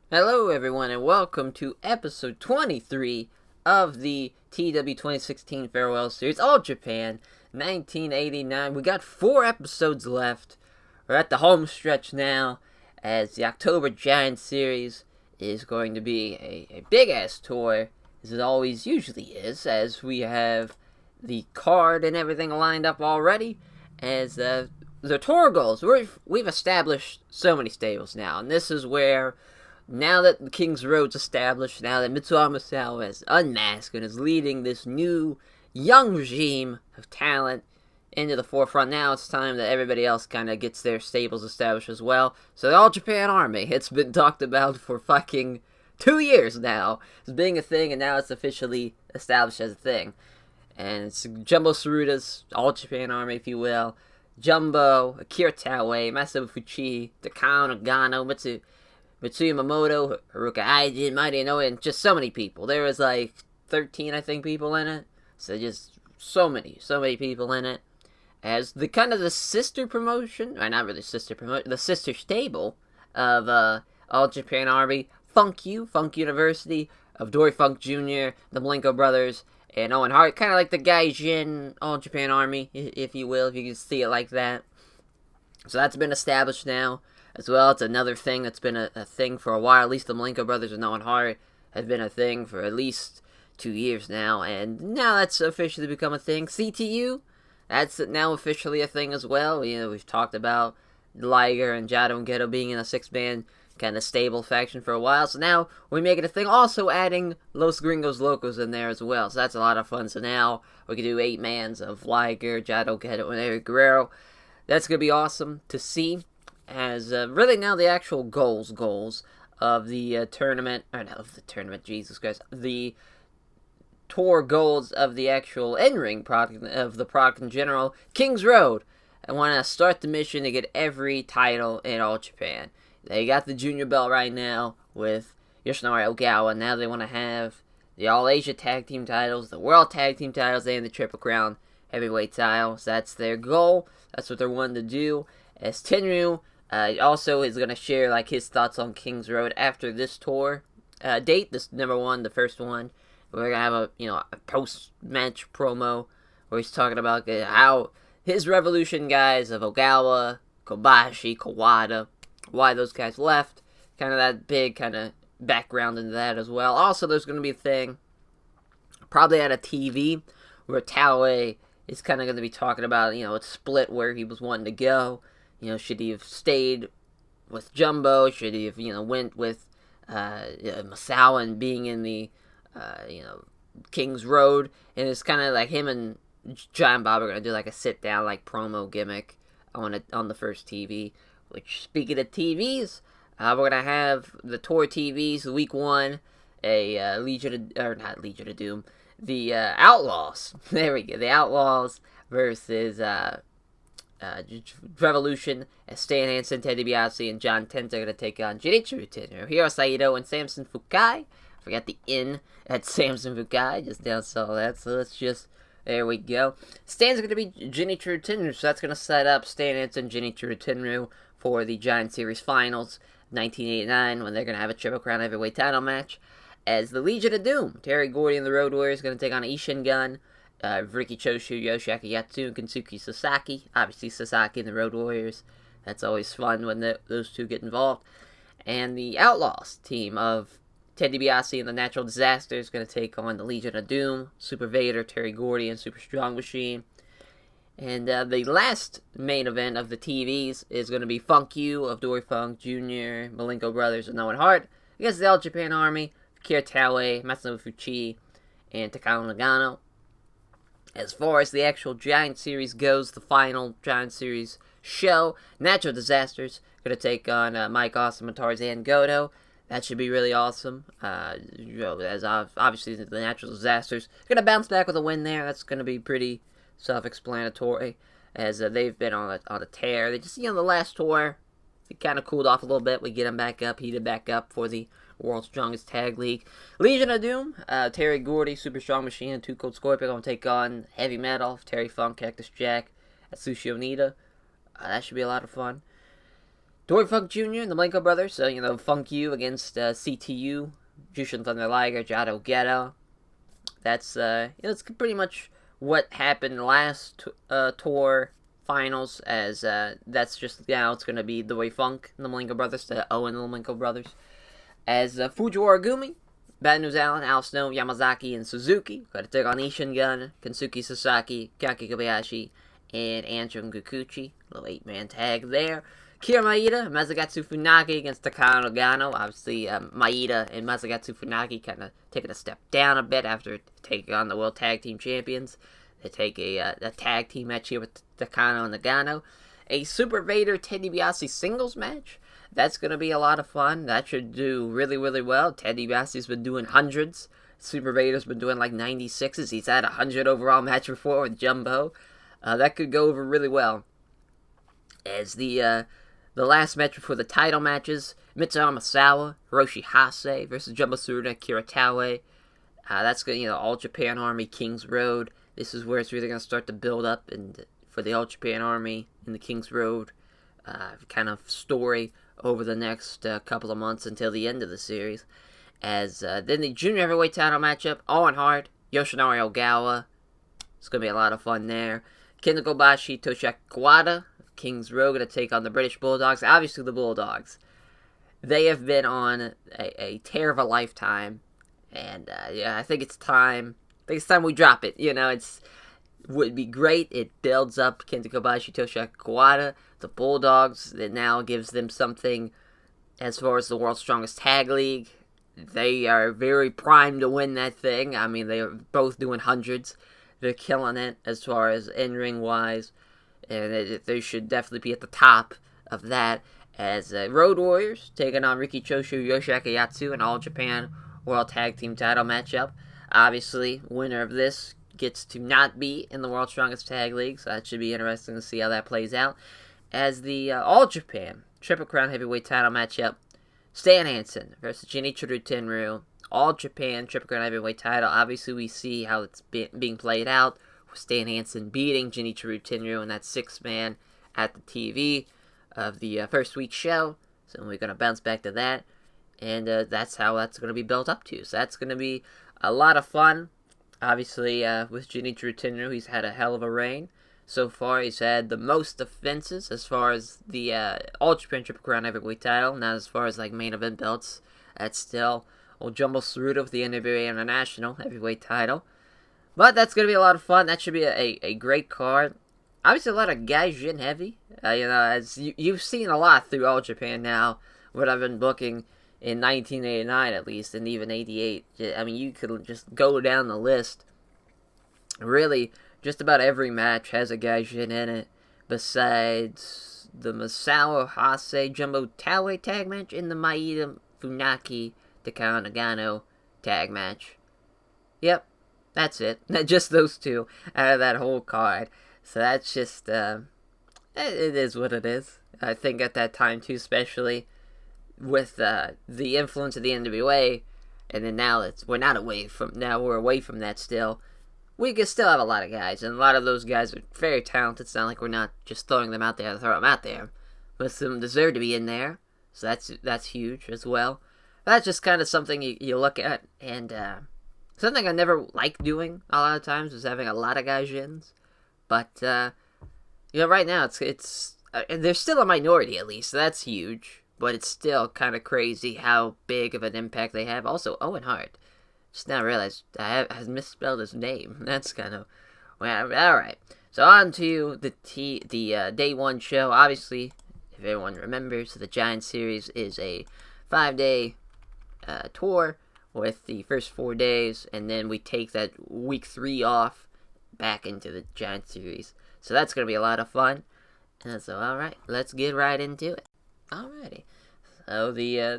Hello, everyone, and welcome to episode 23 of the TEW 2016 Farewell Series, All Japan 1989. We got 4 episodes left. We're at the home stretch now, as the October Giant Series is going to be a big ass tour, as it always usually is, as we have the card and everything lined up already, as the tour goals. We've established so many stables now, and this is where now that the King's Road's established, now that Misuharu Misawa is unmasked and is leading this new, young regime of talent into the forefront, now it's time that everybody else kind of gets their stables established as well. So the All Japan Army, it's been talked about for fucking 2 years now as being a thing, and now it's officially established as a thing. And it's Jumbo Tsuruda's All Japan Army, if you will. Jumbo, Akira Taue, Masabu Fuchi, Takao Nagano, Mitsuya Momoto, Haruka Aijin, Mighty Inoue, and just so many people. There was like 13, I think, people in it. So just so many people in it. As the kind of the sister promotion, or not really sister promotion, the sister stable of All Japan Army, Funk University, of Dory Funk Jr., the Malenko Brothers, and Owen Hart. Kind of like the Gaijin All Japan Army, if you will, if you can see it like that. So that's been established now. As well, it's another thing that's been a thing for a while. At least the Malenko Brothers and Owen Hart have been a thing for at least 2 years now. And now that's officially become a thing. CTU, that's now officially a thing as well. We've talked about Liger and Jado and Geto being in a 6-man kind of stable faction for a while. So now we make it a thing. Also adding Los Gringos Locos in there as well. So that's a lot of fun. So now we can do 8-mans of Liger, Jado, Geto, and Eric Guerrero. That's going to be awesome to see. As really now the actual goals of the tournament, or not of the tournament, Jesus Christ, the tour goals of the actual in-ring product, of the product in general, King's Road. I want to start the mission to get every title in All Japan. They got the junior belt right now with Yoshinari Ogawa. Now they want to have the All Asia Tag Team titles, the World Tag Team titles, and the Triple Crown Heavyweight titles. That's their goal. That's what they're wanting to do. As Tenryu also is going to share like his thoughts on King's Road after this tour date, this number 1, the first one. We're going to have a post-match promo where he's talking about how his Revolution guys of Ogawa, Kobashi, Kawada, why those guys left, kind of that big kind of background into that as well. Also, there's going to be a thing, probably at a TV, where Taue is kind of going to be talking about, a split where he was wanting to go. Should he have stayed with Jumbo? Should he have, went with Misawa and being in the, King's Road? And it's kind of like him and Giant Bob are going to do like a sit-down, like, promo gimmick on the first TV. Which, speaking of TVs, we're going to have the tour TVs, week 1, not Legion of Doom, the Outlaws. There we go, the Outlaws versus Revolution, as Stan Hansen, Ted DiBiase, and John Tenta are going to take on Junichiro Tenryu, Hiro Saito, and Samson Fukai. I forgot the in at Samson Fukai, just down saw that, so let's just, there we go. Stan's going to be Junichiro Tenryu, so that's going to set up Stan Hansen, Junichiro Tenryu for the Giant Series Finals 1989, when they're going to have a Triple Crown Heavyweight title match. As the Legion of Doom, Terry Gordy and the Road Warriors going to take on Ishin Gun, Riki Choshu, Yoshiaki Yatsu, and Kensuke Sasaki. Obviously, Sasaki and the Road Warriors. That's always fun when those two get involved. And the Outlaws team of Ted DiBiase and the Natural Disasters is going to take on the Legion of Doom, Super Vader, Terry Gordy, and Super Strong Machine. And the last main event of the TVs is going to be Funk U of Dory Funk Jr., Malenko Brothers, and Owen Hart against the All Japan Army, Akira Taue, Masabu Fuchi, and Takao Nagano. As far as the actual Giant Series goes, the final Giant Series show, Natural Disasters, going to take on Mike Awesome and Tarzan Goto. That should be really awesome. As obviously the Natural Disasters going to bounce back with a win there. That's going to be pretty self-explanatory, as they've been on a tear. They just, the last tour, it kind of cooled off a little bit. We get them back up, heated back up for the World's Strongest Tag League. Legion of Doom, Terry Gordy, Super Strong Machine, and Two Cold Scorpion going to take on Heavy Metal, Terry Funk, Cactus Jack, Atsushi Onita. That should be a lot of fun. Dory Funk Jr. and the Malenko brothers, so, Funk U against CTU, Jushin Thunder Liger, Jado Ghetto. That's, it's pretty much what happened last tour finals, as that's just now it's going to be Dory Funk and the Malenko brothers, the Owen and the Malenko brothers. As Fujiwara Gumi, Bad News Allen, Al Snow, Yamazaki, and Suzuki got to take on Ishin Gun, Kensuke Sasaki, Kaki Kobayashi, and Anshun Kikuchi. Little 8-man tag there. Kira Maeda, Masagatsu Funaki against Takano Nagano. Obviously, Maeda and Masagatsu Funaki kind of taking a step down a bit after taking on the World Tag Team Champions. They take a tag team match here with Takano Nagano. A Super Vader Ted DiBiase singles match. That's going to be a lot of fun. That should do really, really well. Ted DiBiase's been doing hundreds. Super Vader's been doing like 96s. He's had a 100 overall match before with Jumbo. That could go over really well. As the last match before the title matches, Misuharu Misawa, Hiroshi Hase versus Jumbo Tsuruta, Kira Taue. That's going to, All Japan Army, King's Road. This is where it's really going to start to build up and for the All Japan Army in the King's Road kind of story over the next couple of months until the end of the series. As then the junior heavyweight title matchup, Owen Hart, Yoshinari Ogawa. It's going to be a lot of fun there. Kenta Kobashi, Toshiaki Kawada, King's Road, going to take on the British Bulldogs. Obviously, the Bulldogs. They have been on a tear of a lifetime. And, I think it's time. We drop it. Would be great. It builds up Kenta Kobashi, Toshiaki Kawada, the Bulldogs. It now gives them something as far as the World's Strongest Tag League. They are very primed to win that thing. I mean, they are both doing hundreds. They're killing it as far as in-ring wise. And they should definitely be at the top of that. As Road Warriors taking on Riki Choshu, Yoshiaki Yatsu, and All Japan World Tag Team title matchup. Obviously, winner of this gets to not be in the World's Strongest Tag League, so that should be interesting to see how that plays out. As the All Japan Triple Crown Heavyweight title matchup, Stan Hansen versus Genichiro Tenryu. All Japan Triple Crown Heavyweight title. Obviously, we see how it's being played out, with Stan Hansen beating Genichiro Tenryu in that 6-man at the TV of the first week's show. So we're going to bounce back to that. And that's how that's going to be built up to. So that's going to be a lot of fun. Obviously, with Genichiro Tenryu, he's had a hell of a reign. So far, he's had the most defenses as far as the All Japan Triple Crown Heavyweight title. Not as far as like main event belts. That's still old Jumbo Tsuruta with the NWA International Heavyweight title. But that's going to be a lot of fun. That should be a great card. Obviously, a lot of Gaijin heavy. As you've seen a lot through All Japan now, what I've been booking in 1989 at least, and even 88. I mean, you could just go down the list. Really, just about every match has a Gaijin in it, besides the Misawa Hase Jumbo Taue tag match and the Maeda Funaki Takano Nagano tag match. Yep, that's it. Just those two out of that whole card. So that's just, it is what it is. I think at that time too, especially with the influence of the NWA, and then now we're away from that still. We can still have a lot of guys, and a lot of those guys are very talented. It's not like we're not just throwing them out there to throw them out there. Most of them deserve to be in there, so that's huge as well. That's just kind of something you look at, and something I never liked doing a lot of times was having a lot of Gaijins. But right now it's they're still a minority at least, so that's huge. But it's still kind of crazy how big of an impact they have. Also, Owen Hart. Just now realized I misspelled his name. That's kind of... Well, alright. So on to the Day 1 show. Obviously, if everyone remembers, the Giant Series is a 5-day tour with the first 4 days. And then we take that week 3 off back into the Giant Series. So that's going to be a lot of fun. And so, alright, let's get right into it. Alrighty. So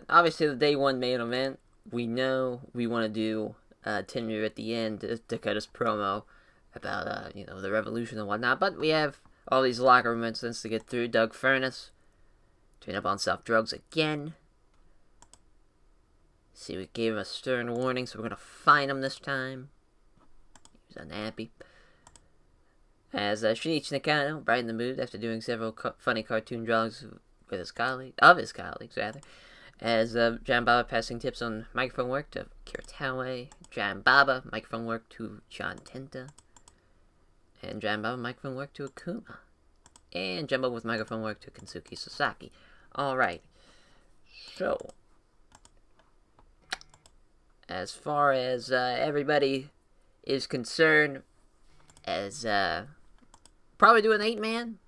obviously the Day 1 main event, we know we want to do Tenryu at the end to cut his promo about the revolution and whatnot, but we have all these locker room incidents to get through. Doug Furnace turning up on soft drugs again. See, we gave him a stern warning, so we're gonna fine him this time. He was unhappy. As Shinichi Nakano brightened the mood after doing several funny cartoon drawings with his colleagues, rather. As Jan Baba passing tips on microphone work to Kiritawe, Jan Baba microphone work to John Tenta, and Jan Baba microphone work to Akuma, and Jumbo with microphone work to Kensuke Sasaki. Alright, so as far as everybody is concerned, as probably do an 8-man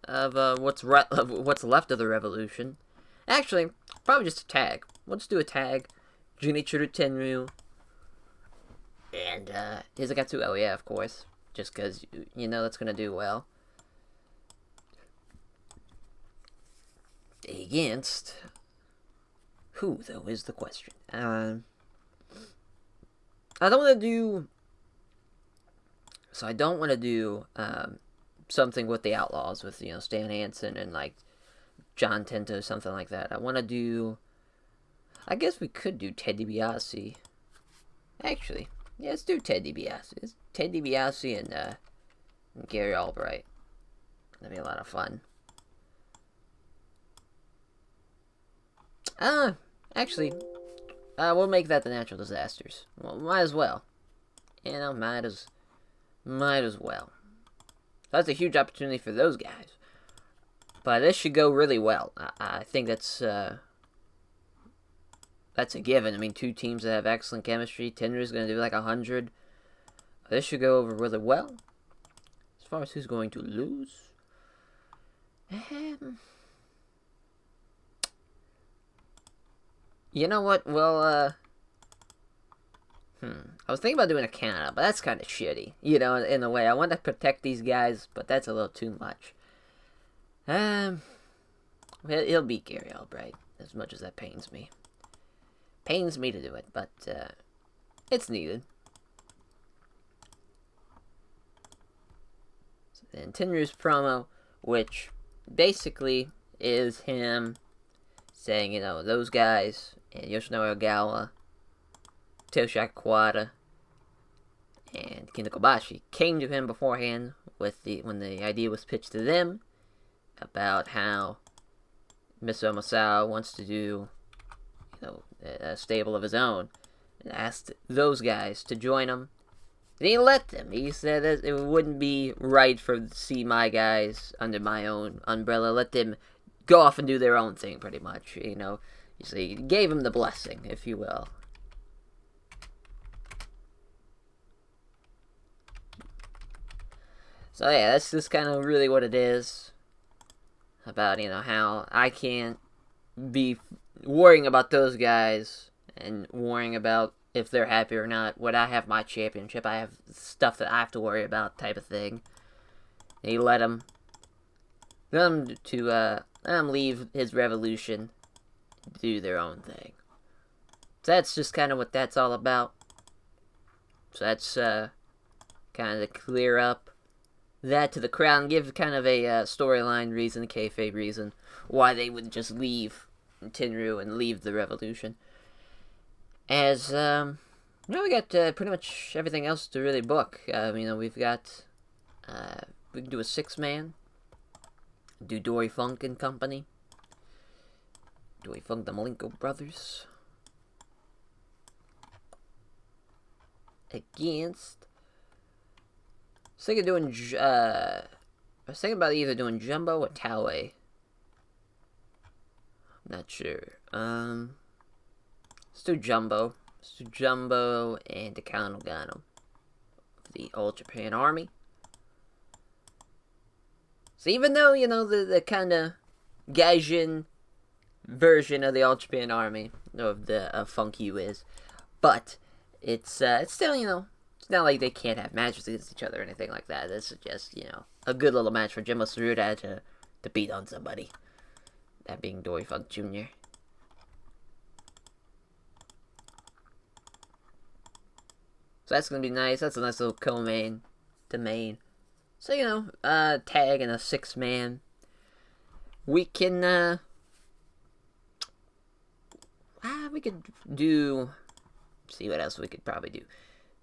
of what's left of the Revolution. Actually, probably just a tag. Let's do a tag. Junichiro Tenryu and Hisagatsu. Oh yeah, of course. Just because you know that's gonna do well. Against who, though, is the question. I don't want to do. So I don't want to do something with the Outlaws, with Stan Hansen and like John Tenta, something like that. I want to do. I guess we could do Ted DiBiase. Actually, yeah, let's do Ted DiBiase. It's Ted DiBiase and Gary Albright. That'd be a lot of fun. Actually, we'll make that the Natural Disasters. Well, might as well. Might as well. That's a huge opportunity for those guys. But this should go really well. I think that's a given. I mean, two teams that have excellent chemistry. Tenryu's going to do like 100. This should go over really well. As far as who's going to lose, you know what? Well, I was thinking about doing a count-out, but that's kind of shitty. In a way. I want to protect these guys, but that's a little too much. He'll beat Gary Albright, as much as that pains me. Pains me to do it, but, it's needed. So then Tenryu's promo, which basically is him saying, those guys, and Yoshinori Ogawa, Toshiaki Kawada, and Kendo Kobashi came to him beforehand when the idea was pitched to them about how Misuharu Misawa wants to do, a stable of his own, and asked those guys to join him. And he let them. He said that it wouldn't be right to see my guys under my own umbrella. Let them go off and do their own thing, pretty much. So he gave him the blessing, if you will. So yeah, that's just kind of really what it is. About, how I can't be worrying about those guys and worrying about if they're happy or not. When I have my championship, I have stuff that I have to worry about, type of thing. And he let him leave his revolution to do their own thing. So that's just kind of what that's all about. So that's kind of to clear up that to the crowd and give kind of a storyline reason, a kayfabe reason, why they would just leave Tenryu and leave the revolution. As, we got pretty much everything else to really book. We've got, we can do a 6-man, do Dory Funk and Company, Dory Funk, the Malenko Brothers, against, I was thinking about either doing Jumbo or Taue. I'm not sure. Let's do Jumbo. Let's do Jumbo and Takano Gano. The All Japan Army. So even though, the kind of Gaijin version of the All Japan Army, of Funk U is, but it's still, it's not like they can't have matches against each other or anything like that. This is just, a good little match for Jimbo Tsuruta to beat on somebody. That being Dory Funk Jr. So that's going to be nice. That's a nice little co-main to main. So, tag and a 6-man. We can, we could do, see what else we could probably do.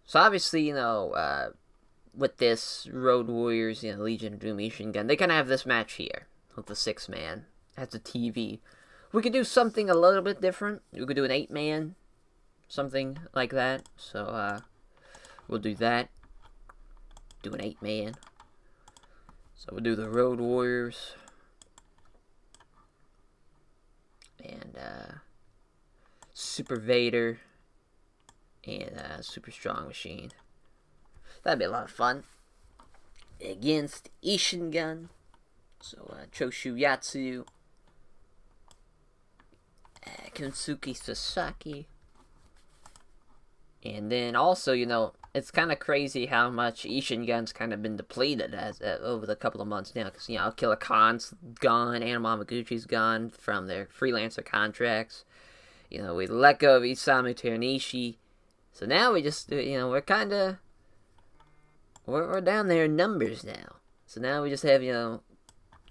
So obviously, with this Road Warriors, Legion of Doom Ishin Gun, they kind of have this match here with the 6-man. has a TV. We could do something a little bit different. We could do an 8-man, something like that. So, we'll do that. Do an 8-man. So we'll do the Road Warriors. And, Super Vader. And, Super Strong Machine. That'd be a lot of fun. Against Ishingun. So, Choshu Yatsu. Kensuke Sasaki. And then also, you know, it's kind of crazy how much Ishingun's kind of been depleted as over the couple of months now. Because, you know, Killer Khan's gone, Anna Yamaguchi's gone from their freelancer contracts. You know, we let go of Isamu Teranishi. So now we just, you know, we're kind of... We're down there in numbers now. So now we just have, you know,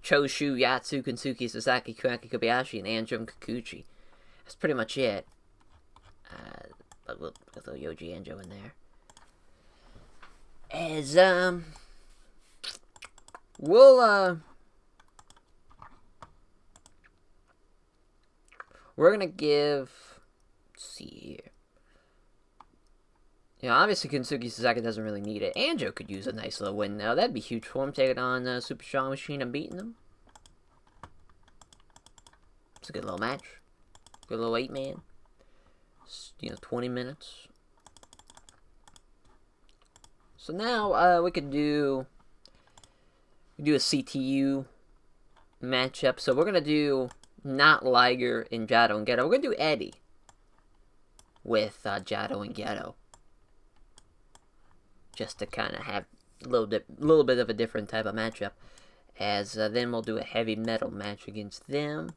Choshu, Yatsu, Kensuke, Sasaki, Kuraki Kobayashi, and Anjo Kikuchi. That's pretty much it. But we'll throw Yoji Anjo in there. As, we're gonna give, let's see here. You know, obviously Kensuke Sasaki doesn't really need it. Anjo could use a nice little win now. That'd be huge for him, taking on Super Strong Machine and beating them. It's a good little match. Good little 8-man. You know, 20 minutes. So now, we could do a CTU matchup. So we're gonna do not Liger and Jado and Geto. We're gonna do Eddie with Jado and Geto, just to kind of have a little bit of a different type of matchup. As then we'll do a heavy metal match against them.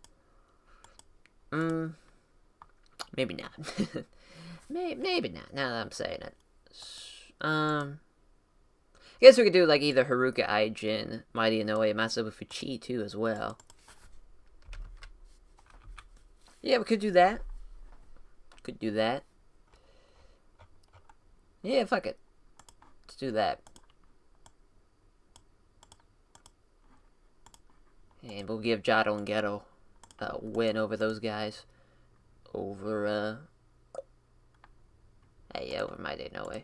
Maybe not. maybe not. Now that I'm saying it, I guess we could do like either Haruka Aijin, Mighty Inoue, Masabu Fuchi too as well. Yeah, we could do that. Could do that. Yeah, fuck it. Let's do that. And we'll give Jado and Geto a win over those guys. Over, over Mighty Inoue.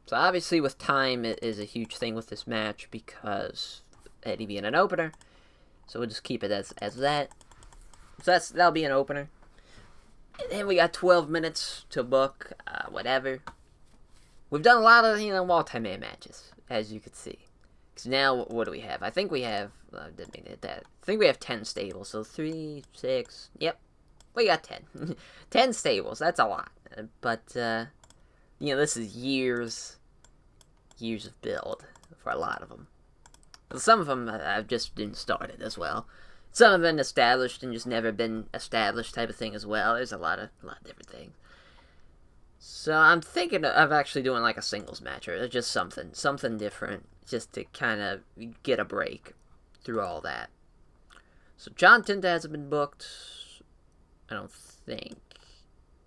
So obviously with time, it is a huge thing with this match because Eddie being an opener. So we'll just keep it as that. So that'll be an opener. And then we got 12 minutes to book, whatever. We've done a lot of, you know, multi-man matches, as you can see. Because now, what do we have? I think we have, I didn't mean to hit that. I think we have 10 stables. So 3, 6, yep. We got 10. 10 stables, that's a lot. But, you know, this is years of build for a lot of them. Some of them have just been started as well. Some have been established and just never been established type of thing as well. There's a lot of different things. So I'm thinking of actually doing like a singles match or just something different, just to kind of get a break through all that. So John Tinta hasn't been booked. I don't think.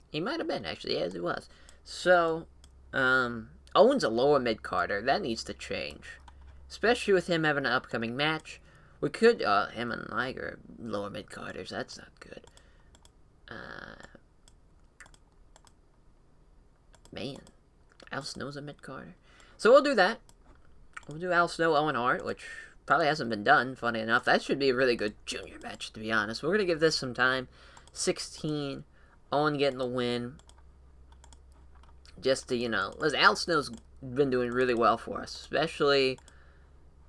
He might have been, actually. Yes, he was. So, Owen's a lower mid-carder. That needs to change. Especially with him having an upcoming match. We could, him and Liger, lower mid-carders. That's not good. Man. Al Snow's a mid-carder. So we'll do that. We'll do Al Snow, Owen Hart, which probably hasn't been done, funny enough. That should be a really good junior match, to be honest. We're going to give this some time. 16. Owen getting the win. Just to, you know, listen, Al Snow's been doing really well for us. Especially,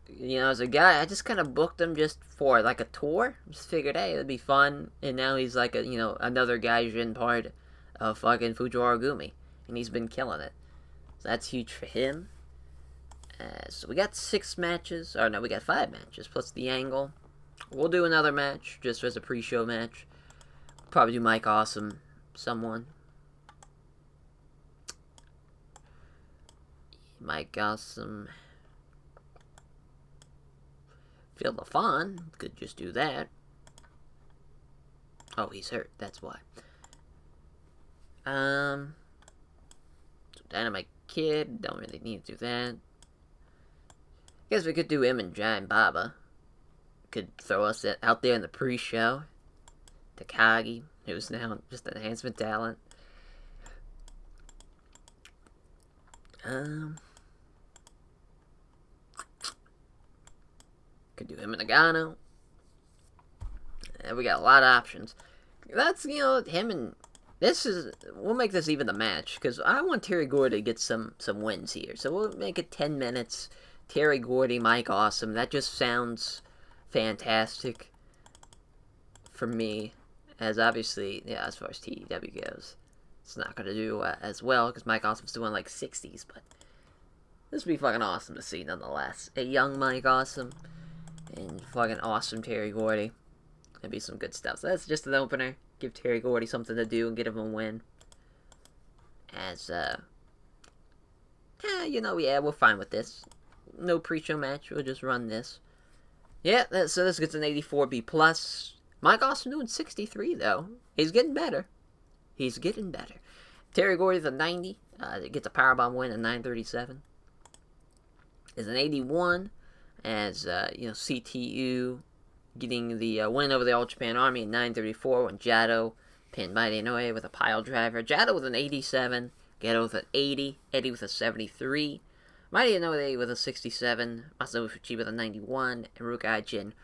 you know, as a guy, I just kind of booked him just for, like, a tour. Just figured, hey, it'd be fun. And now he's, like, a, you know, another Gaijin part of fucking Fujiwara Gumi. And he's been killing it. So that's huge for him. So we got 6 matches. Or no, we got 5 matches, plus the angle. We'll do another match, just as a pre-show match. Probably do Mike Awesome, someone. Mike Awesome. Phil LaFon could just do that. Oh, he's hurt, that's why. So Dynamite Kid, don't really need to do that. Guess we could do him and Giant Baba. Could throw us out there in the pre-show. Takagi, who's now just an enhancement talent. Could do him and Nagano. And we got a lot of options. That's, him and... We'll make this even the match, because I want Terry Gordy to get some wins here. So we'll make it 10 minutes. Terry Gordy, Mike Awesome. That just sounds fantastic for me. As obviously, as far as TEW goes, it's not going to do as well, because Mike Awesome's doing like 60s, but this would be fucking awesome to see nonetheless. A young Mike Awesome and fucking awesome Terry Gordy. That'd be some good stuff. So that's just an opener. Give Terry Gordy something to do and get him a win. As, we're fine with this. No pre-show match. We'll just run this. Yeah, so this gets an 84B+. Mike Awesome doing 63, though. He's getting better. Terry Gordy's a 90. Gets a powerbomb win at 937. Is an 81. As, CTU getting the win over the All Japan Army in 934 when Jado pinned Mighty Inoue with a pile driver. Jado with an 87, Geto with an 80, Eddie with a 73, Mighty Inoue with a 67, Masamu Fuji with a 91, and Rukai Jin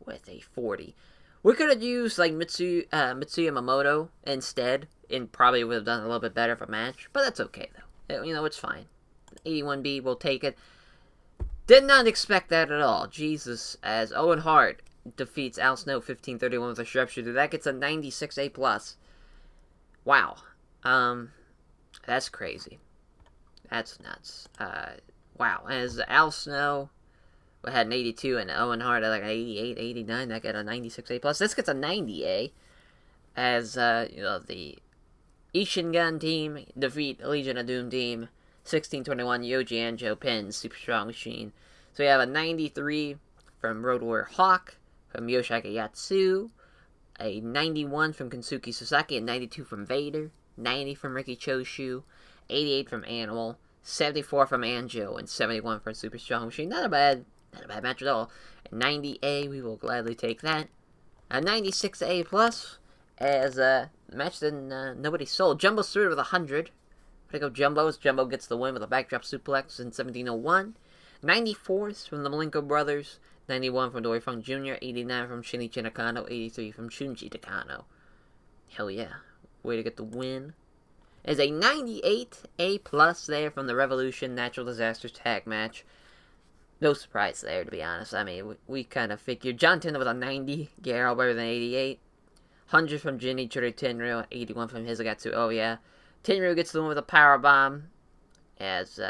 with a 40. We could have used like Mitsuya Yamamoto instead, and probably would have done a little bit better of a match, but that's okay though. It's fine. 81B, we'll take it. Did not expect that at all. Jesus, as Owen Hart defeats Al Snow 1531 with a sharpshooter. That gets a 96A+. Wow. That's crazy. That's nuts. Wow. As Al Snow had an 82 and Owen Hart had like an 88, 89, that got a 96A+. This gets a 90A. As, the Ishingun team defeat Legion of Doom team 1621 Yoji Anjo pins Super Strong Machine. So we have a 93 from Road Warrior Hawk, from Yoshihiko Yatsu, a 91 from Kensuke Sasaki, a 92 from Vader, 90 from Riki Choshu, 88 from Animal, 74 from Anjo, and 71 from Super Strong Machine. Not a bad match at all. A 90A, we will gladly take that. A 96A+, as the match that nobody sold. Jumbo's through with 100. Way to go, Jumbo, as Jumbo gets the win with a backdrop suplex in 1701. 94th from the Malenko Brothers. 91 from Dory Funk Jr., 89 from Shinichi Nakano, 83 from Shunji Takano. Hell yeah. Way to get the win. There's a 98A+ there from the Revolution Natural Disasters tag match. No surprise there, to be honest. I mean, we kind of figured. John Tender with a 90, Gary Albert with an 88. 100 from Jinichiro Tenryu, 81 from Hisagatsu. Oh yeah. Tenryu gets the win with a powerbomb. As,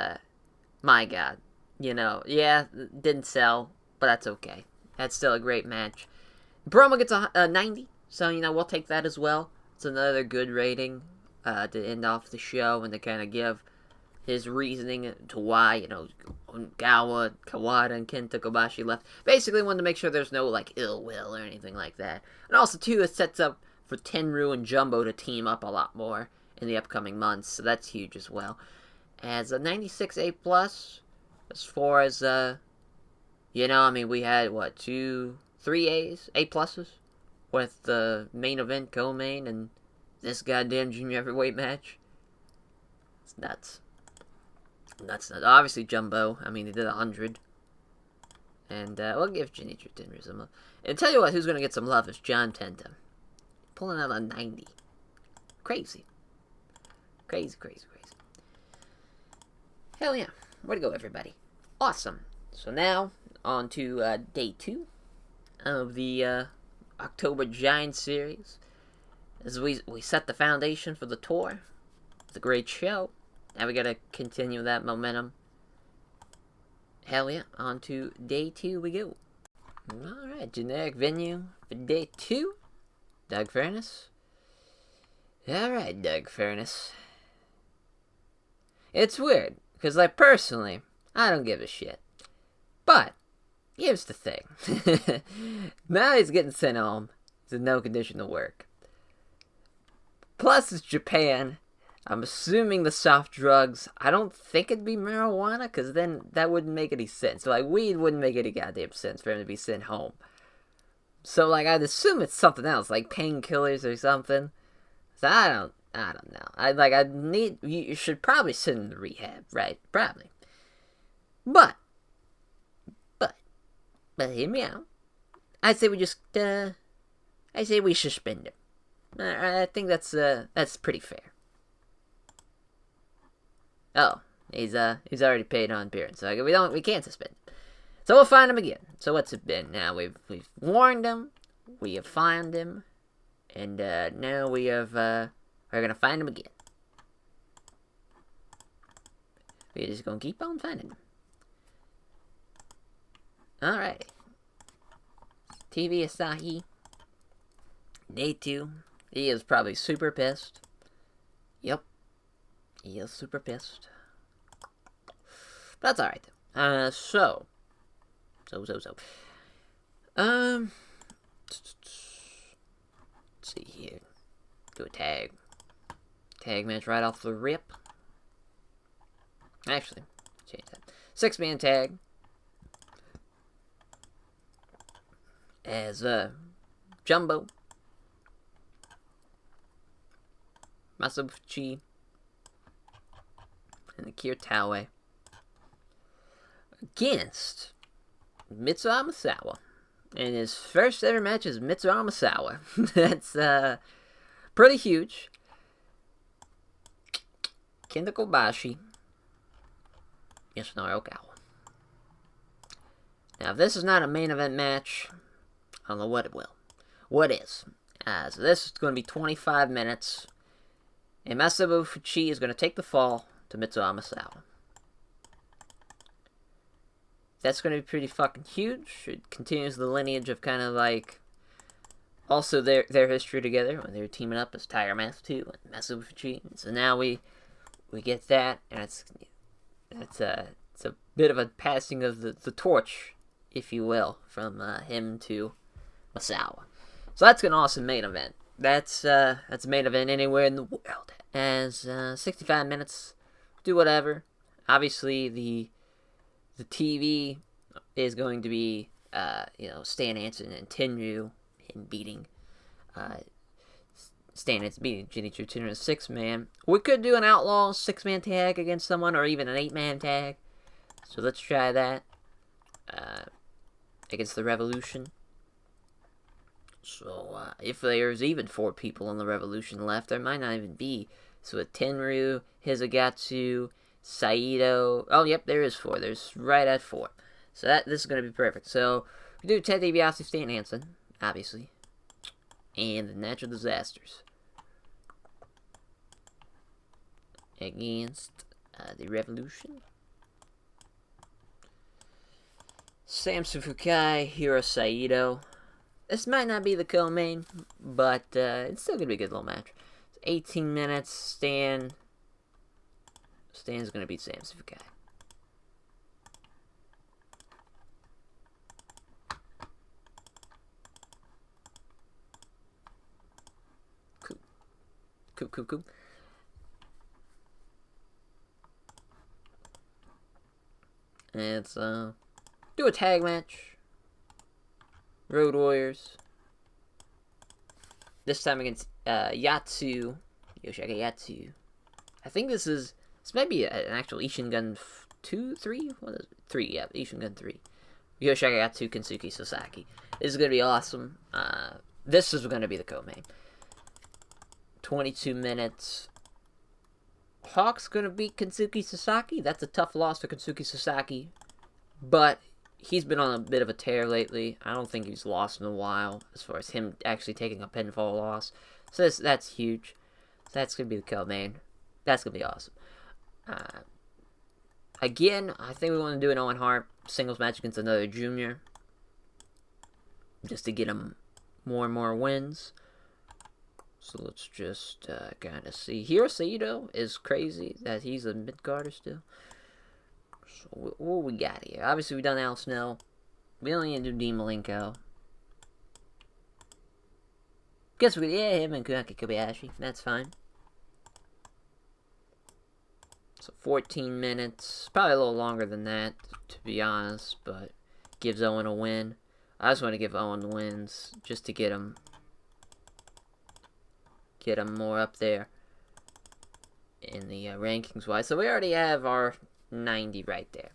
my god. Didn't sell. But that's okay. That's still a great match. Bromo gets a 90, so, we'll take that as well. It's another good rating to end off the show and to kind of give his reasoning to why, Gawa, Kawada, and Kenta Kobashi left. Basically, wanted to make sure there's no, ill will or anything like that. And also, too, it sets up for Tenryu and Jumbo to team up a lot more in the upcoming months, so that's huge as well. As a 96A+, as far as, we had, 3 A's, A+, with the main event, co-main, and this goddamn junior heavyweight match. It's nuts. Obviously, Jumbo, he did 100. And, we'll give Jinichiro Tenryu some love. And tell you what, who's gonna get some love is John Tenta. Pulling out a 90. Crazy. Crazy. Hell yeah. Way to go, everybody. Awesome. So now, on to day 2 of the October Giant Series. As we set the foundation for the tour. It's a great show. Now we gotta continue that momentum. Hell yeah, on to day 2 we go. Alright, generic venue for day 2. Doug Furnace. Alright, Doug Furnace. It's weird, because personally, I don't give a shit. But, here's the thing. Now he's getting sent home. He's in no condition to work. Plus, it's Japan. I'm assuming the soft drugs, I don't think it'd be marijuana, because then that wouldn't make any sense. Like, weed wouldn't make any goddamn sense for him to be sent home. So, like, I'd assume it's something else, like painkillers or something. So, I don't know. You should probably send him to rehab, right? Probably. But, hear me out. I say we suspend him. I think that's pretty fair. Oh, he's already paid on appearance, so we can't suspend him. So we'll find him again. So what's it been now? We've warned him, we have found him, and now we're gonna find him again. We're just gonna keep on finding him. Alrighty. TV Asahi. Day 2. He is probably super pissed. Yep. He is super pissed. But that's alright. So. Let's see here. Do a tag. Tag match right off the rip. Actually, change that. 6-man tag. As Jumbo, Masubuchi, and the Kiritawe against Misuharu Misawa. And his first ever match is Misuharu Misawa. That's pretty huge. Kenta Kobashi. Yoshinori Okawa. Now, if this is not a main event match, I don't know what it will. What is? So this is going to be 25 minutes. And Masubuchi is going to take the fall to Misuharu Misawa. That's going to be pretty fucking huge. It continues the lineage of kind of like... Also their history together when they were teaming up as Tiger Mask 2 and Masubuchi. So now we get that. And it's a bit of a passing of the torch, if you will, from him to Misawa. So that's an awesome main event. That's a main event anywhere in the world. As 65 minutes, do whatever. Obviously, the TV is going to be Stan Hansen and Tenryu, him beating Stan Hansen beating Genichiro Tenryu in a 6-man. We could do an outlaw 6-man tag against someone, or even an 8-man tag. So let's try that against the Revolution. So, if there's even 4 people on the Revolution left, there might not even be. So, with Tenryu, Hisagatsu, Saito... Oh, yep, there is 4. There's right at 4. So, this is going to be perfect. So, we do Ted DiBiase, Stan Hansen, obviously. And the Natural Disasters. Against the Revolution. Samson Fukai, Hiro Saito. This might not be the co-main, but it's still going to be a good little match. It's 18 minutes. Stan's going to beat Samson Fukai. Cool. And it's, do a tag match. Road Warriors. This time against Yatsu. Yoshihaka Yatsu. I think this might be an actual Ishingun 2, 3? What is it? 3, yeah, Ishingun 3. Yoshihaka Yatsu, Kensuke Sasaki. This is going to be awesome. This is going to be the co-main. 22 minutes. Hawk's going to beat Kensuke Sasaki. That's a tough loss for Kensuke Sasaki. But he's been on a bit of a tear lately. I don't think he's lost in a while, as far as him actually taking a pinfall loss. So that's huge. So that's going to be the co-main. That's going to be awesome. Again, I think we want to do an Owen Hart singles match against another junior. Just to get him more and more wins. So let's just kind of see. Hiro Saito is crazy that he's a mid-carder still. So what we got here? Obviously, we done Al Snow. We only need to do Dean Malenko. Guess we him and Kuraki Kobayashi. That's fine. 14 minutes. Probably a little longer than that, to be honest, but gives Owen a win. I just want to give Owen wins just to get him more up there in the rankings wise. So we already have our 90 right there.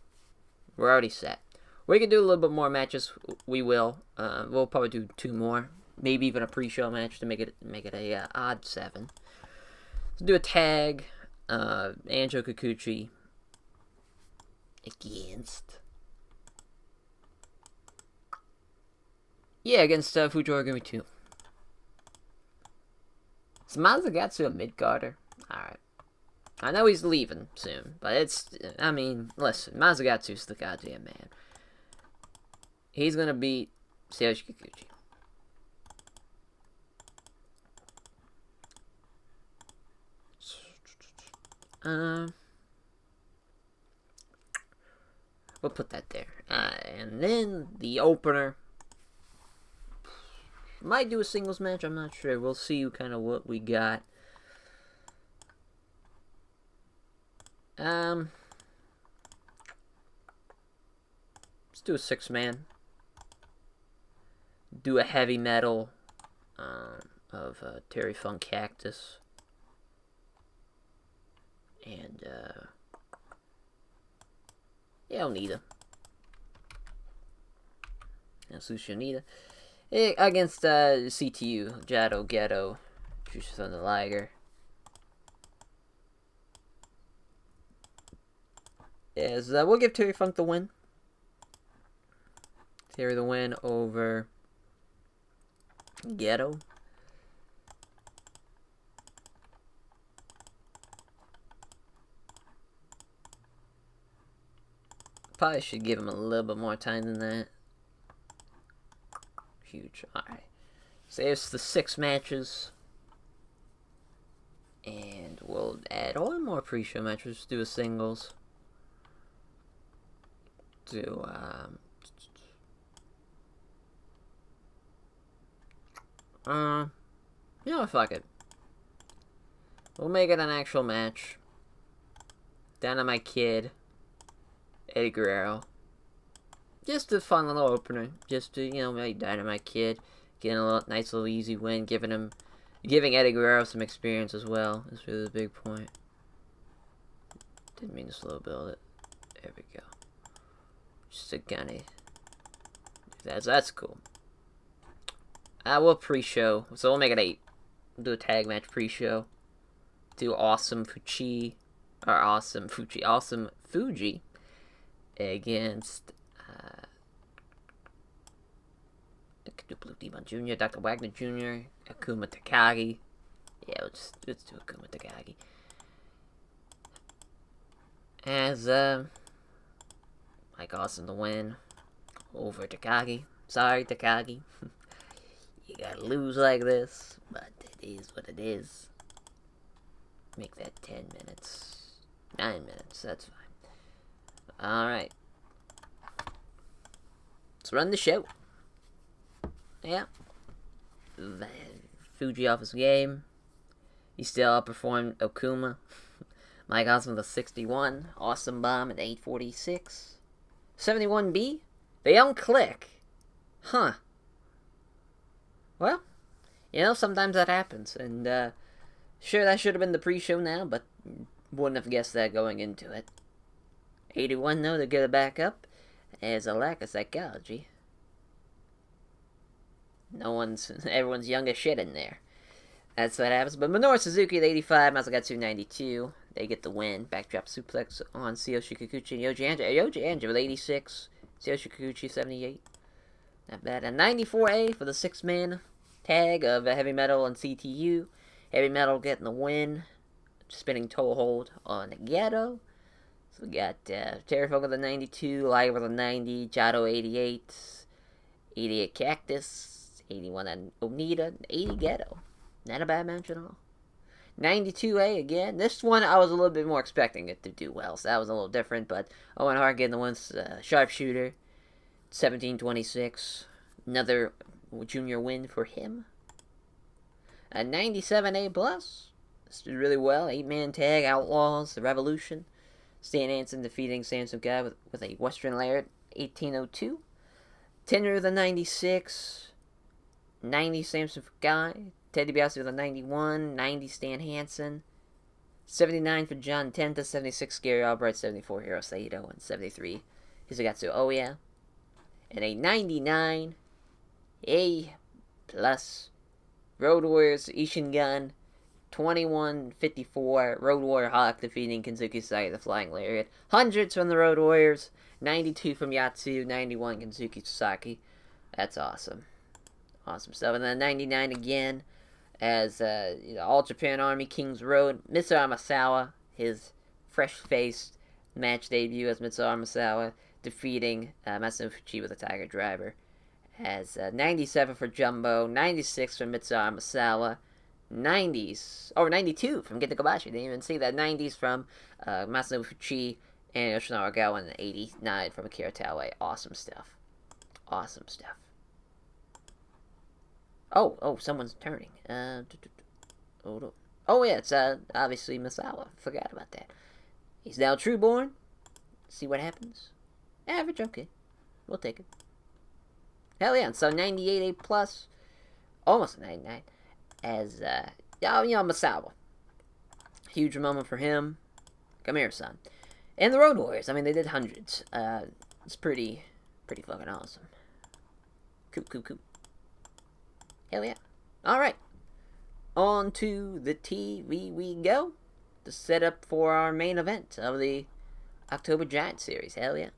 We're already set. We can do a little bit more matches. We will. We'll probably do 2 more, maybe even a pre-show match to make it a odd 7. Let's do a tag. Anjo Kikuchi against Fujiwara 2. Is Masagatsu a mid-carder? Alright. I know he's leaving soon, but listen, Masagatsu's the goddamn man. He's gonna beat Tsuyoshi Kikuchi. We'll put that there. And then the opener. Might do a singles match, I'm not sure. We'll see kind of what we got. Let's do a 6-man. Do a heavy metal of Terry Funk Cactus. And, Onita. And Sushi Onita. Against CTU, Jado Ghetto, Jushin Thunder Liger. We'll give Terry Funk the win. Terry the win over Ghetto. Probably should give him a little bit more time than that. Huge. Alright. So there's the 6 matches. And we'll add one more pre-show matches. Do a singles. Do, fuck it. We'll make it an actual match. Dynamite Kid. Eddie Guerrero. Just a fun little opener. Just to, make Dynamite Kid. Getting a nice little easy win. Giving Eddie Guerrero some experience as well. That's really the big point. Didn't mean to slow build it. There we go. Just to kind of... That's cool. We'll pre-show. So we'll make it 8. We'll do a tag match pre-show. Do Awesome Fuji against Blue Demon Jr., Dr. Wagner Jr., Akuma Takagi. Yeah, let's do Akuma Takagi. As Mike Awesome to win over Takagi. Sorry, Takagi. You gotta lose like this, but it is what it is. Make that 10 minutes. 9 minutes, that's fine. Alright. Let's run the show. Yeah. Fuji off his game. He still outperformed Okuma. Mike Awesome with a 61. Awesome Bomb at 846. 71B. They don't click. Huh. Well, sometimes that happens. And, sure, that should have been the pre-show now, but wouldn't have guessed that going into it. 81, though, to get it back up. There's a lack of psychology. Everyone's young as shit in there. That's what happens. But Minoru Suzuki at 85, Masagatsu 92. They get the win. Backdrop suplex on Tsuyoshi Kikuchi and Yoji Anja with 86. Tsuyoshi Kikuchi 78. Not bad. And 94A for the 6-man tag of Heavy Metal and CTU. Heavy Metal getting the win. Spinning toe hold on Ghetto. So we got Terry Funk with a 92, Liger with a 90, Jado 88, 88 Cactus, 81 on Onita, 80 Ghetto. Not a bad match at all. 92A again. This one I was a little bit more expecting it to do well, so that was a little different, but Owen Hart getting the win, Sharpshooter, 17-26. Another junior win for him. A 97A plus. This did really well. 8-man tag, Outlaws, the Revolution. Stan Hansen defeating Samson Guy with a Western Laird, 1802. Tenryu with a 96. 90 Samson Guy. Ted DiBiase with a 91. 90 Stan Hansen. 79 for John Tenta. 76 Gary Albright. 74 Hiro Saito. And 73 Hisagatsu Oya. And a 99 A plus Road Warriors Ishingun. 21-54 Road Warrior Hawk defeating Kensuke Sasaki the Flying Lariat. Hundreds from the Road Warriors. 92 from Yatsu. 91 Kensuke Sasaki. That's awesome. Awesome stuff. And then 99 again as All Japan Army King's Road. Misuharu Misawa, his fresh-faced match debut as Misuharu Misawa, defeating Masano Fuchi with a Tiger Driver. As 97 for Jumbo. 96 from Misuharu Misawa. 92 from Geta Kobashi. Didn't even see that. 90s from Masano Fuchi and Yoshinobu Aragawa, and 89 from Akira Taue. Awesome stuff. Awesome stuff. Oh, someone's turning. Oh, yeah, it's obviously Misawa. Forgot about that. He's now Trueborn. See what happens. Average, okay. We'll take it. Hell yeah, so 98 A+, almost 99, as, Misawa. Huge moment for him. Come here, son. And the Road Warriors, I mean, they did hundreds. It's pretty fucking awesome. Cool. Hell yeah. Alright. On to the TV we go. The setup for our main event of the October Giant Series. Hell yeah.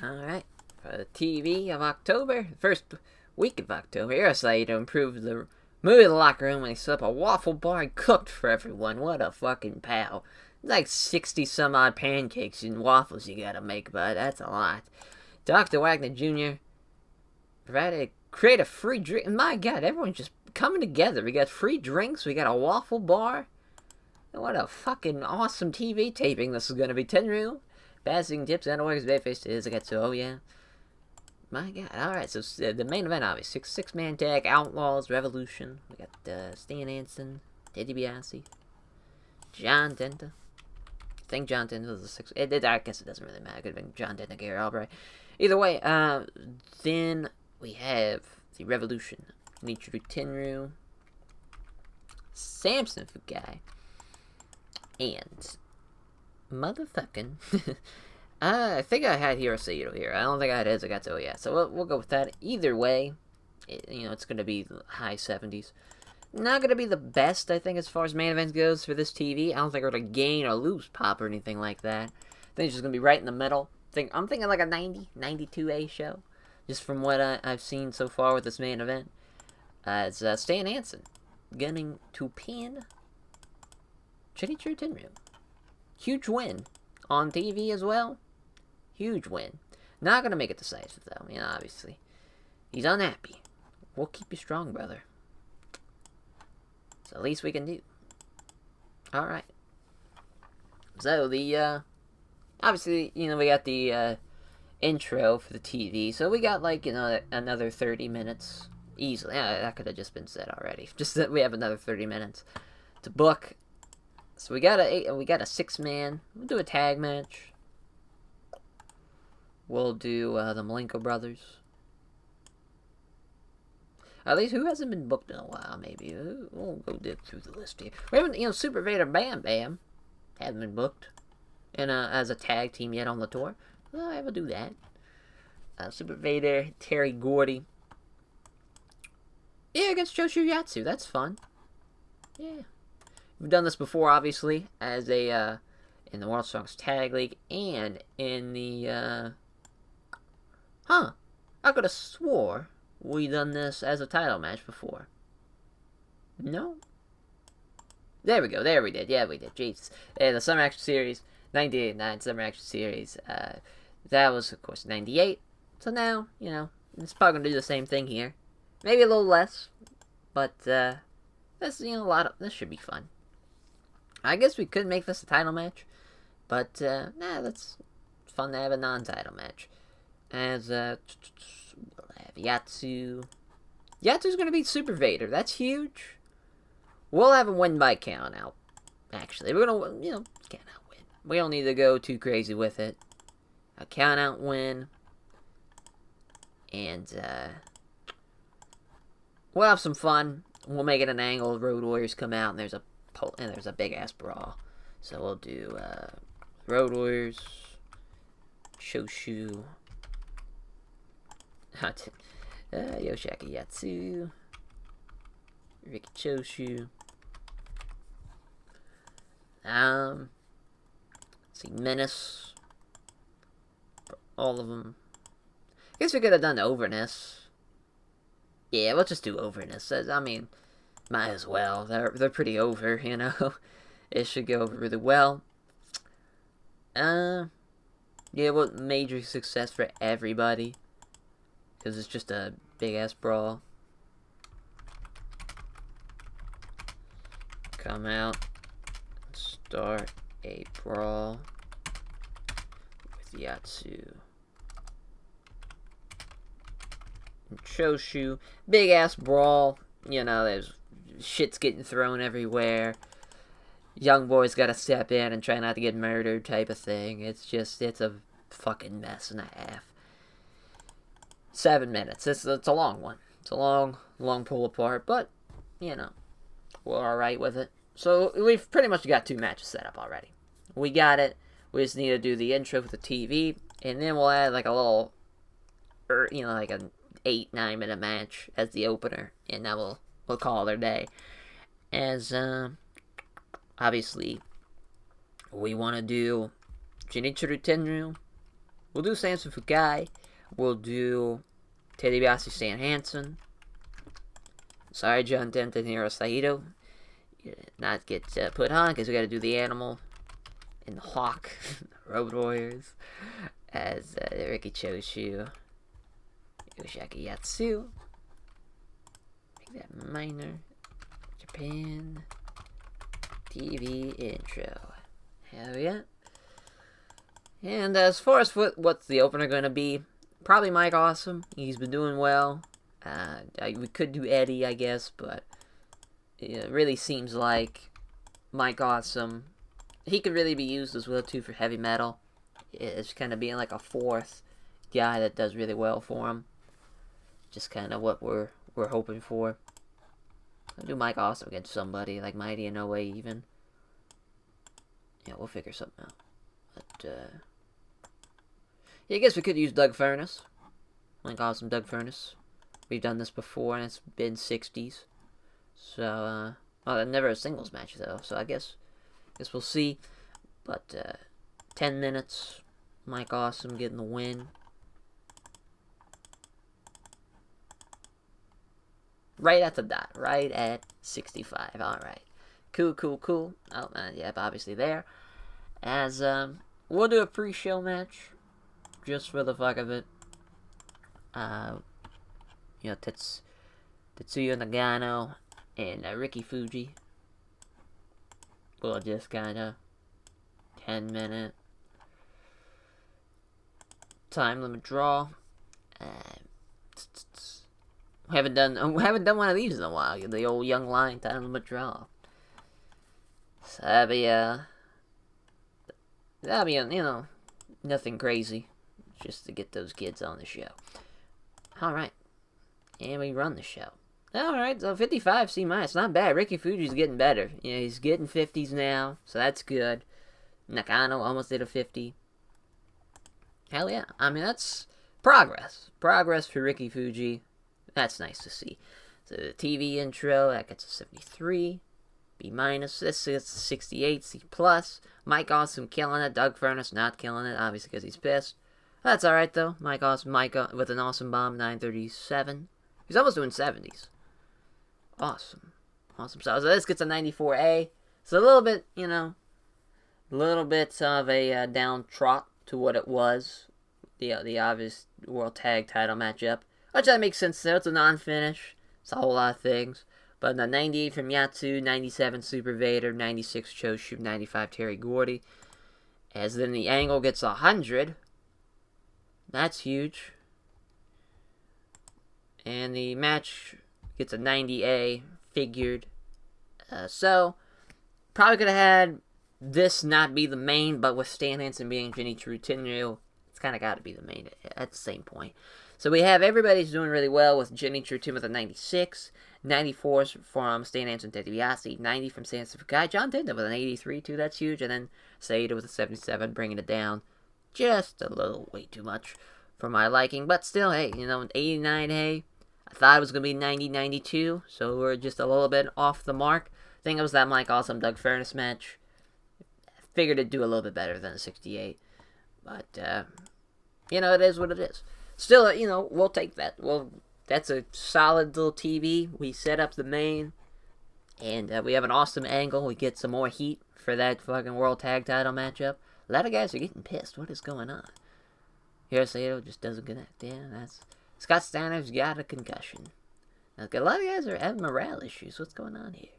Alright. For the TV of October, first week of October, Hirosaito improved the mood of the locker room when he set up a waffle bar and cooked for everyone. What a fucking pal. It's like 60 some odd pancakes and waffles you gotta make, bud. That's a lot. Dr. Wagner Jr. provided create a free drink. My God, everyone's just coming together. We got free drinks. We got a waffle bar. What a fucking awesome TV taping this is going to be. Tenryu, passing tips, and works babyface to Hisagatsu. Oh, yeah. My God. Alright, so the main event, obviously. Six-man tag, Outlaws, Revolution. We got Stan Hansen, Ted DiBiase, John Tenta. I think John Tenta was the sixth. I guess it doesn't really matter. It could have been John Tenta, Gary Albright. Either way, then we have the Revolution. Nichiru Tenryu, Samson Fukai, and motherfucking I think I had Hirosaito here. I don't think I had Hisagatsu yet. So we'll go with that. Either way, it's going to be high 70s. Not going to be the best, I think, as far as main events goes for this TV. I don't think we're going to gain or lose pop or anything like that. I think it's just going to be right in the middle. I'm thinking like a 90, 92A show. Just from what I've seen so far with this main event. It's Stan Hansen gunning to pin Nichiru Tenryu. Huge win on TV as well. Huge win. Not going to make it decisive, though. Obviously. He's unhappy. We'll keep you strong, brother. It's the least we can do. Alright. So, obviously, we got the, intro for the TV. So, we got, another 30 minutes. Easily. Yeah, that could have just been said already. Just that we have another 30 minutes to book. So, we got a 6-man. We'll do a tag match. We'll do, the Malenko brothers. At least, who hasn't been booked in a while, maybe? We'll go dig through the list here. We haven't, Super Vader Bam Bam haven't been booked as a tag team yet on the tour. Well, I will do that. Super Vader, Terry Gordy. Yeah, against Joshu Yatsu. That's fun. Yeah. We've done this before, obviously, as in the World Strongest Tag League and in the, I could have swore we done this as a title match before. No? There we go. There we did. Yeah, we did. Jesus. Yeah, the Summer Action Series, 1989 Summer Action Series. That was, of course, 98. So now, it's probably going to do the same thing here. Maybe a little less. But, this, this should be fun. I guess we could make this a title match. But, it's fun to have a non-title match. As, we'll have Yatsu. Yatsu's going to beat Super Vader. That's huge. We'll have him win by count out. Actually, we're going to, count out win. We don't need to go too crazy with it. A count out win. And we'll have some fun. We'll make it an angle. Road Warriors come out and there's a big ass brawl. So we'll do Road Warriors, Choshu, Yoshiaki Yatsu, Riki Choshu. See, Menace. All of them. I guess we could have done Overness. Yeah, let's just do Overness. I mean, might as well. They're pretty over, you know. It should go over really well. Yeah, what major success for everybody. Because it's just a big-ass brawl. Come out. Start a brawl with Yatsu. And Choshu. Big-ass brawl. You know, there's shit's getting thrown everywhere. Young boy's gotta step in and try not to get murdered type of thing. It's a fucking mess and a half. 7 minutes. It's a long one. It's a long pull apart, but, you know, we're alright with it. So, we've pretty much got 2 matches set up already. We got it. We just need to do the intro with the TV, and then we'll add, like, a little, you know, like an 8-9 minute match as the opener, and then we'll call it our day. As, obviously, we want to do Shinichiro Tenryu. We'll do Samson Fukai. We'll do Terebiasu Stan Hansen. Sorry, John Dent and Hiro Saito. Not get put on because we got to do the animal and the hawk, Road Warriors, as Riki Choshu, Yoshiaki Yatsu. Make that minor. Japan TV intro. Hell yeah. And as far as what's the opener going to be, probably Mike Awesome. He's been doing well. We could do Eddie, I guess, but it really seems like Mike Awesome, he could really be used as well, too, for heavy metal. It's kind of being like a 4th guy that does really well for him. Just kind of what we're hoping for. I'll do Mike Awesome against somebody, like Mighty and Oa even. Yeah, we'll figure something out. But, yeah, I guess we could use Doug Furnace. Mike Awesome, Doug Furnace. We've done this before, and it's been 60s. So, well, never a singles match, though, so I guess we'll see. But, 10 minutes, Mike Awesome getting the win. Right at the dot, right at 65, alright. Cool. Oh, yep, obviously there. As, we'll do a pre-show match, just for the fuck of it. You know, Tetsuya Nagano and Ricky Fuji. We'll just kind of 10-minute time limit draw. We haven't done one of these in a while. The old Young Lion time limit draw. So that'll be you know, nothing crazy, just to get those kids on the show. All right, and we run the show. All right, so 55 C-, not bad. Ricky Fuji's getting better. You know, he's getting 50s now, so that's good. Nakano almost did a 50. Hell yeah! I mean, that's progress. Progress for Ricky Fuji. That's nice to see. So the TV intro, that gets a 73. B-, this gets a 68. C+. Mike Awesome killing it. Doug Furnace not killing it, obviously because he's pissed. That's alright though. Mike Awesome, with an awesome bomb, 937. He's almost doing 70s. Awesome. So this gets a 94A. It's a little bit, you know, of a down trot to what it was. The obvious World Tag Title matchup. Which that makes sense though. It's a non-finish. It's a whole lot of things. But the 98 from Yatsu, 97 Super Vader, 96 Choshu, 95 Terry Gordy. As then the angle gets 100. That's huge. And the match gets a 90A figured. So, probably could have had this not be the main, but with Stan Hansen being Genichiro Tenryu, it's kind of got to be the main at the same point. So we have everybody's doing really well with Genichiro Tenryu with a 96, 94 from Stan Hansen, Ted DiBiase, 90 from Stan Sakai, John Tenta with an 83 too, that's huge, and then Saito with a 77, bringing it down just a little way too much for my liking, but still, hey, you know, 89, hey, I thought it was going to be 90, 92, so we're just a little bit off the mark. I think it was that Mike Awesome Doug Furnace match. Figured it'd do a little bit better than a 68, but, you know, it is what it is. Still, you know, we'll take that. Well, that's a solid little TV. We set up the main, and we have an awesome angle. We get some more heat for that fucking World Tag Title matchup. A lot of guys are getting pissed. What is going on? Saito just doesn't connect. Yeah, that's... Scott Steiner's got a concussion. Now, a lot of guys are having morale issues. What's going on here?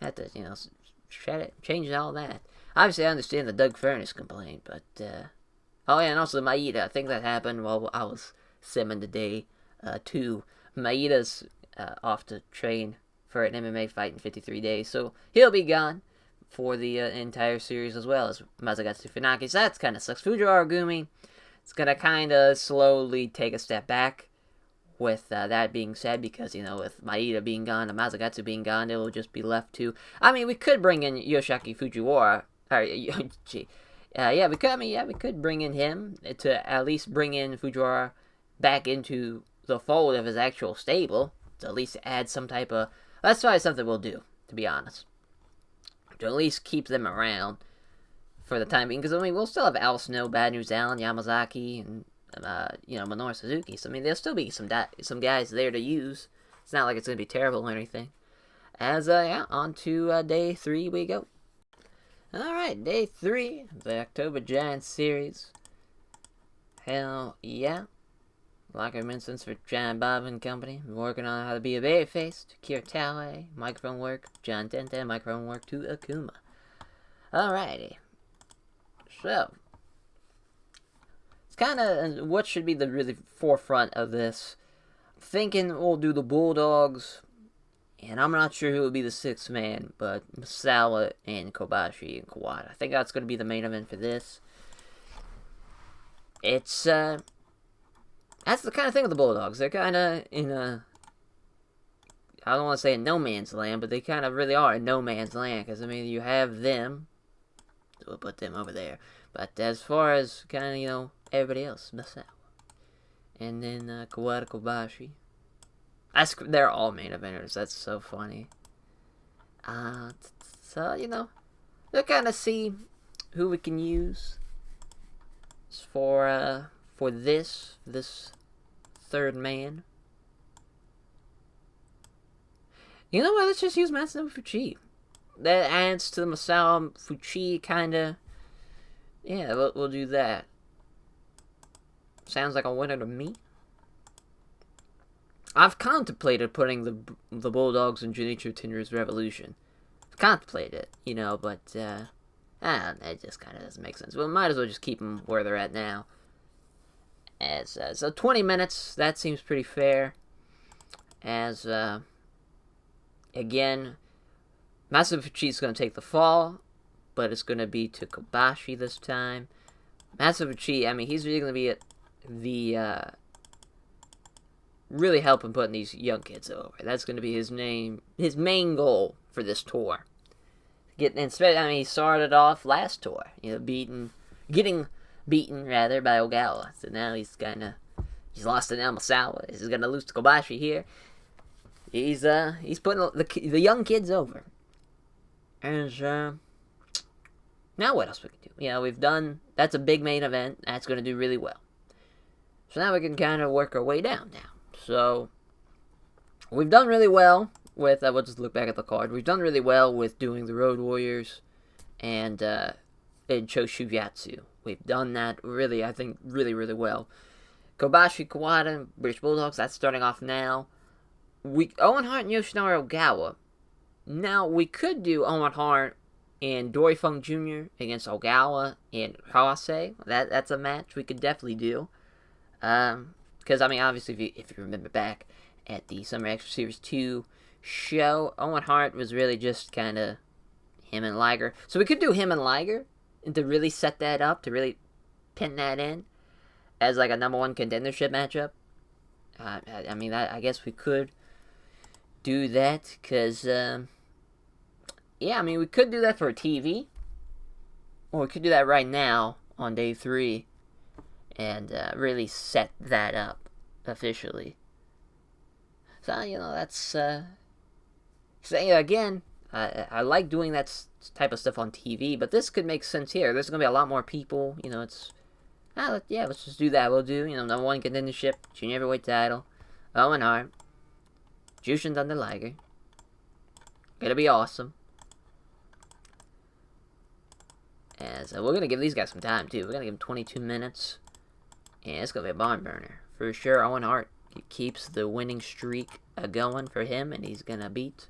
Have to, you know, change all that. Obviously, I understand the Doug Furnace complaint, but, oh, yeah, and also Maeda. I think that happened while I was simming today, too. Maeda's off to train for an MMA fight in 53 days, so he'll be gone for the entire series as well as Masakatsu Funaki. So that's kind of sucks. Fujiwara Gumi, it's going to kind of slowly take a step back with that being said, because, you know, with Maeda being gone and Masakatsu being gone, it will just be left to... I mean, we could bring in Yoshiaki Fujiwara. We could bring in him to at least bring in Fujiwara back into the fold of his actual stable, to at least add some type of... That's probably something we'll do, to be honest. To at least keep them around for the time being, because, I mean, we'll still have Al Snow, Bad News Allen, Yamazaki, and, you know, Minoru Suzuki. So, I mean, there'll still be some guys there to use. It's not like it's going to be terrible or anything. On to day 3 we go. Alright, day 3 of the October Giants series. Hell yeah. Like I mentioned, for Giant Bob and company, I'm working on how to be a babyface to Kiritawa, microphone work, John Tenta, microphone work to Akuma. Alrighty. So, it's kind of what should be the really forefront of this. Thinking we'll do the Bulldogs, and I'm not sure who will be the 6th man, but Misawa and Kobashi and Kawada. I think that's going to be the main event for this. It's, that's the kind of thing with the Bulldogs. They're kind of in a... I don't want to say in no man's land, but they kind of really are in no man's land. Because, I mean, you have them. So we'll put them over there. But as far as kind of, you know, everybody else, Misawa. And then Kawada Kobashi. They're all main eventers. That's so funny. So, you know, we'll kind of see who we can use for this 3rd man. You know what? Let's just use Matsunobu Fuchi. That adds to the Misawa Fuchi kind of. Yeah, we'll do that. Sounds like a winner to me. I've contemplated putting the Bulldogs in Junichiro Tenryu's Revolution. I've contemplated it, you know, but it just kind of doesn't make sense. Well, might as well just keep them where they're at now. So 20 minutes, that seems pretty fair. Again, Masabu Fuchi's going to take the fall, but it's going to be to Kobashi this time. Masabu Fuchi, I mean, he's really going to be really helping putting these young kids over. That's going to be his main goal for this tour. He started off last tour, you know, getting beaten by Ogawa. So now he's lost to Misawa. He's going to lose to Kobashi here. He's putting the young kids over. And now what else we can do? You know, that's a big main event. That's going to do really well. So now we can kind of work our way down now. So, we've done really well with, we'll just look back at the card. We've done really well with doing the Road Warriors and Choshuvyatsu. We've done that really, I think, really, really well. Kobashi, Kawada, British Bulldogs, that's starting off now. Owen Hart and Yoshinari Ogawa. Now, we could do Owen Hart and Dory Funk Jr. against Ogawa and Hase. That's a match we could definitely do. Because, I mean, obviously, if you remember back at the Summer Extra Series 2 show, Owen Hart was really just kind of him and Liger. So we could do him and Liger to really set that up, to really pin that in as like a number one contendership matchup. I mean, I guess we could do that because, yeah, I mean, we could do that for TV, or we could do that right now on day 3 and really set that up officially. So, you know, that's, so, again, I like doing that type of stuff on TV, but this could make sense here. There's going to be a lot more people, you know, it's, yeah, let's just do that. We'll do, you know, number one contendership, junior heavyweight title, Owen Hart, Jushin Thunder Liger. Gonna be awesome. And so we're gonna give these guys some time too. We're gonna give them 22 minutes, and it's gonna be a barn burner for sure. Owen Hart keeps the winning streak going for him, and he's gonna beat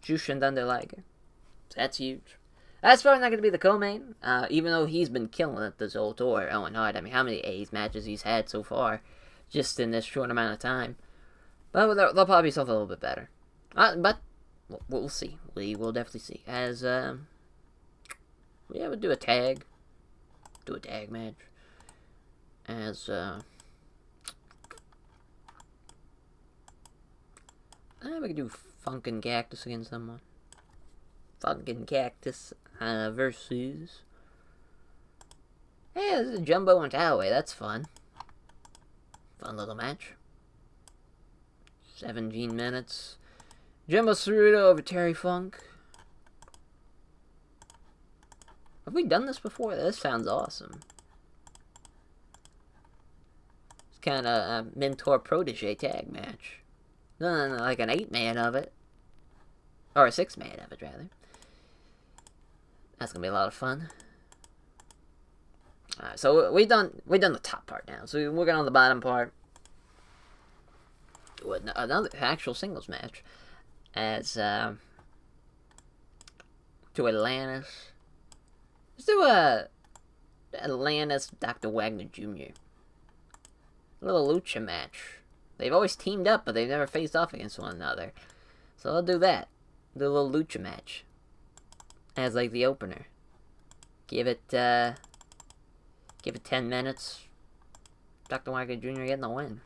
Jushin Thunder Liger. So that's huge. That's probably not going to be the co-main, even though he's been killing it this whole tour, Owen Hart. I mean, how many A's matches he's had so far, just in this short amount of time. But there'll probably be something a little bit better. But we'll see. We will definitely see. As, yeah, we'll do a tag. Do a tag match. As, we can do Funkin' Cactus against someone. Funkin' Cactus versus... Hey, this is Jumbo and Taue. That's fun. Fun little match. 17 minutes. Jumbo Ceruto over Terry Funk. Have we done this before? This sounds awesome. It's kind of a mentor-protege tag match. No, like an 8-man of it. Or a 6-man of it, rather. That's gonna be a lot of fun. Alright, so we've done the top part now. So we're working on the bottom part. Another actual singles match. As, to Atlantis. Let's do a Atlantis Dr. Wagner Jr. A little lucha match. They've always teamed up, but they've never faced off against one another. So I'll do that. Do a little lucha match. As like the opener. Give it 10 minutes. Dr. Wagner Jr. getting the win.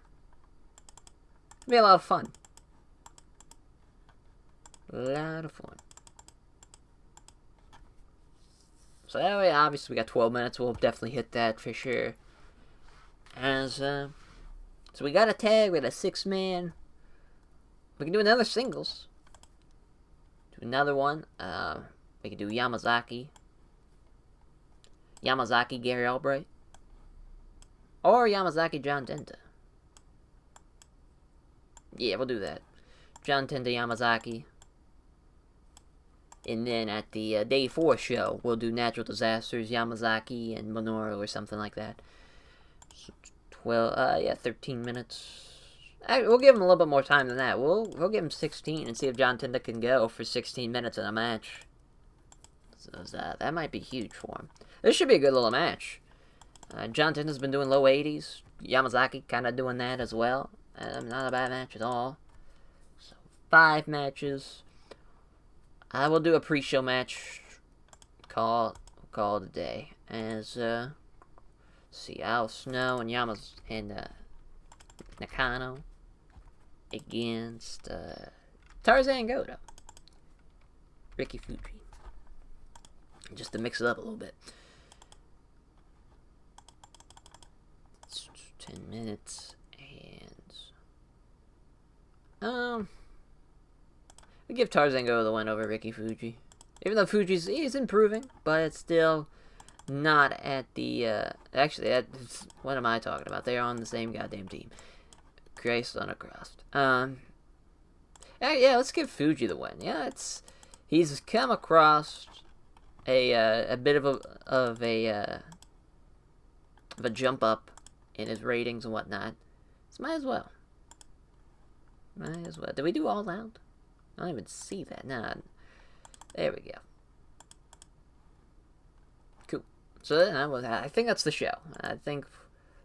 It'll be a lot of fun. A lot of fun. So that way, obviously, we got 12 minutes. We'll definitely hit that for sure. As, so we got a tag with a 6-man. We can do another singles. Do another one. We can do Yamazaki. Yamazaki, Gary Albright. Or Yamazaki, John Tenta. Yeah, we'll do that. John Tenta, Yamazaki. And then at the day 4 show, we'll do Natural Disasters, Yamazaki, and Minoru or something like that. 13 minutes. We'll give him a little bit more time than that. We'll give him 16 and see if John Tenta can go for 16 minutes in a match. So that might be huge for him. This should be a good little match. John Tenta's been doing low 80s. Yamazaki kind of doing that as well. Not a bad match at all. So 5 matches. I will do a pre-show match. Call it a day. As see, Al Snow and Nakano against Tarzan Goto. Ricky Fuji. Just to mix it up a little bit. 10 minutes and we give Tarzan Goto the win over Ricky Fuji. Even though he's improving, but it's still not at the actually what am I talking about? They're on the same goddamn team. Christ on a crust. Yeah, let's give Fuji the win. Yeah, he's come across a bit of a jump up in his ratings and whatnot. So might as well. Did we do All Out? I don't even see that. Nah. There we go. Cool. So then I think that's the show. I think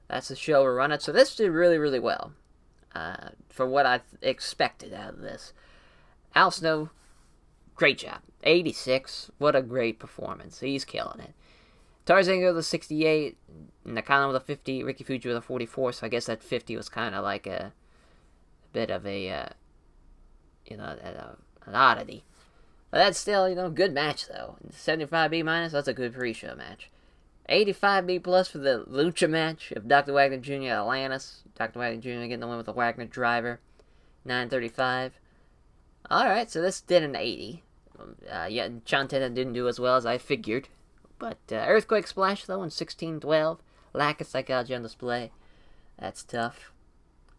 that's the show we're running. So this did really, really well. For what I expected out of this. Al Snow, great job. 86. What a great performance. He's killing it. Tarzan with a 68, Nakano with a 50, Ricky Fuji with a 44, so I guess that 50 was kind of like a bit of a, an oddity. But that's still, good match, though. 75B minus, that's a good pre-show match. 85B plus for the Lucha match of Dr. Wagner Jr. Atlantis. Dr. Wagner Jr. getting the win with the Wagner driver. 935. Alright, so this did an 80. Chantetta didn't do as well as I figured. But Earthquake Splash, though, in 1612. Lack of psychology on display. That's tough.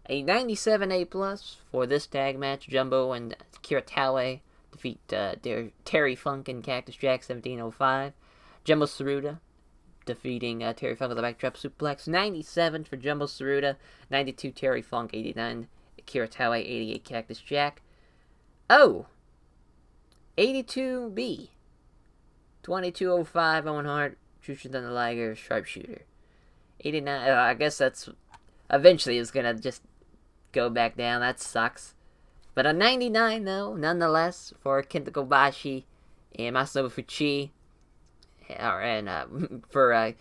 A 97A plus for this tag match. Jumbo and Kira Taue defeat Terry Funk and Cactus Jack, 1705. Jumbo Tsuruta defeating Terry Funk with a backdrop suplex. 97 for Jumbo Tsuruta. 92 Terry Funk, 89 Kira Taue, 88 Cactus Jack. Oh! 82B. 2205 Owen Hart, Jushin Thunder Liger, Sharpshooter. 89, I guess that's, eventually it's gonna just go back down, that sucks. But a 99 though, nonetheless, for Kenta Kobashi and Masanobu Fuchi. And for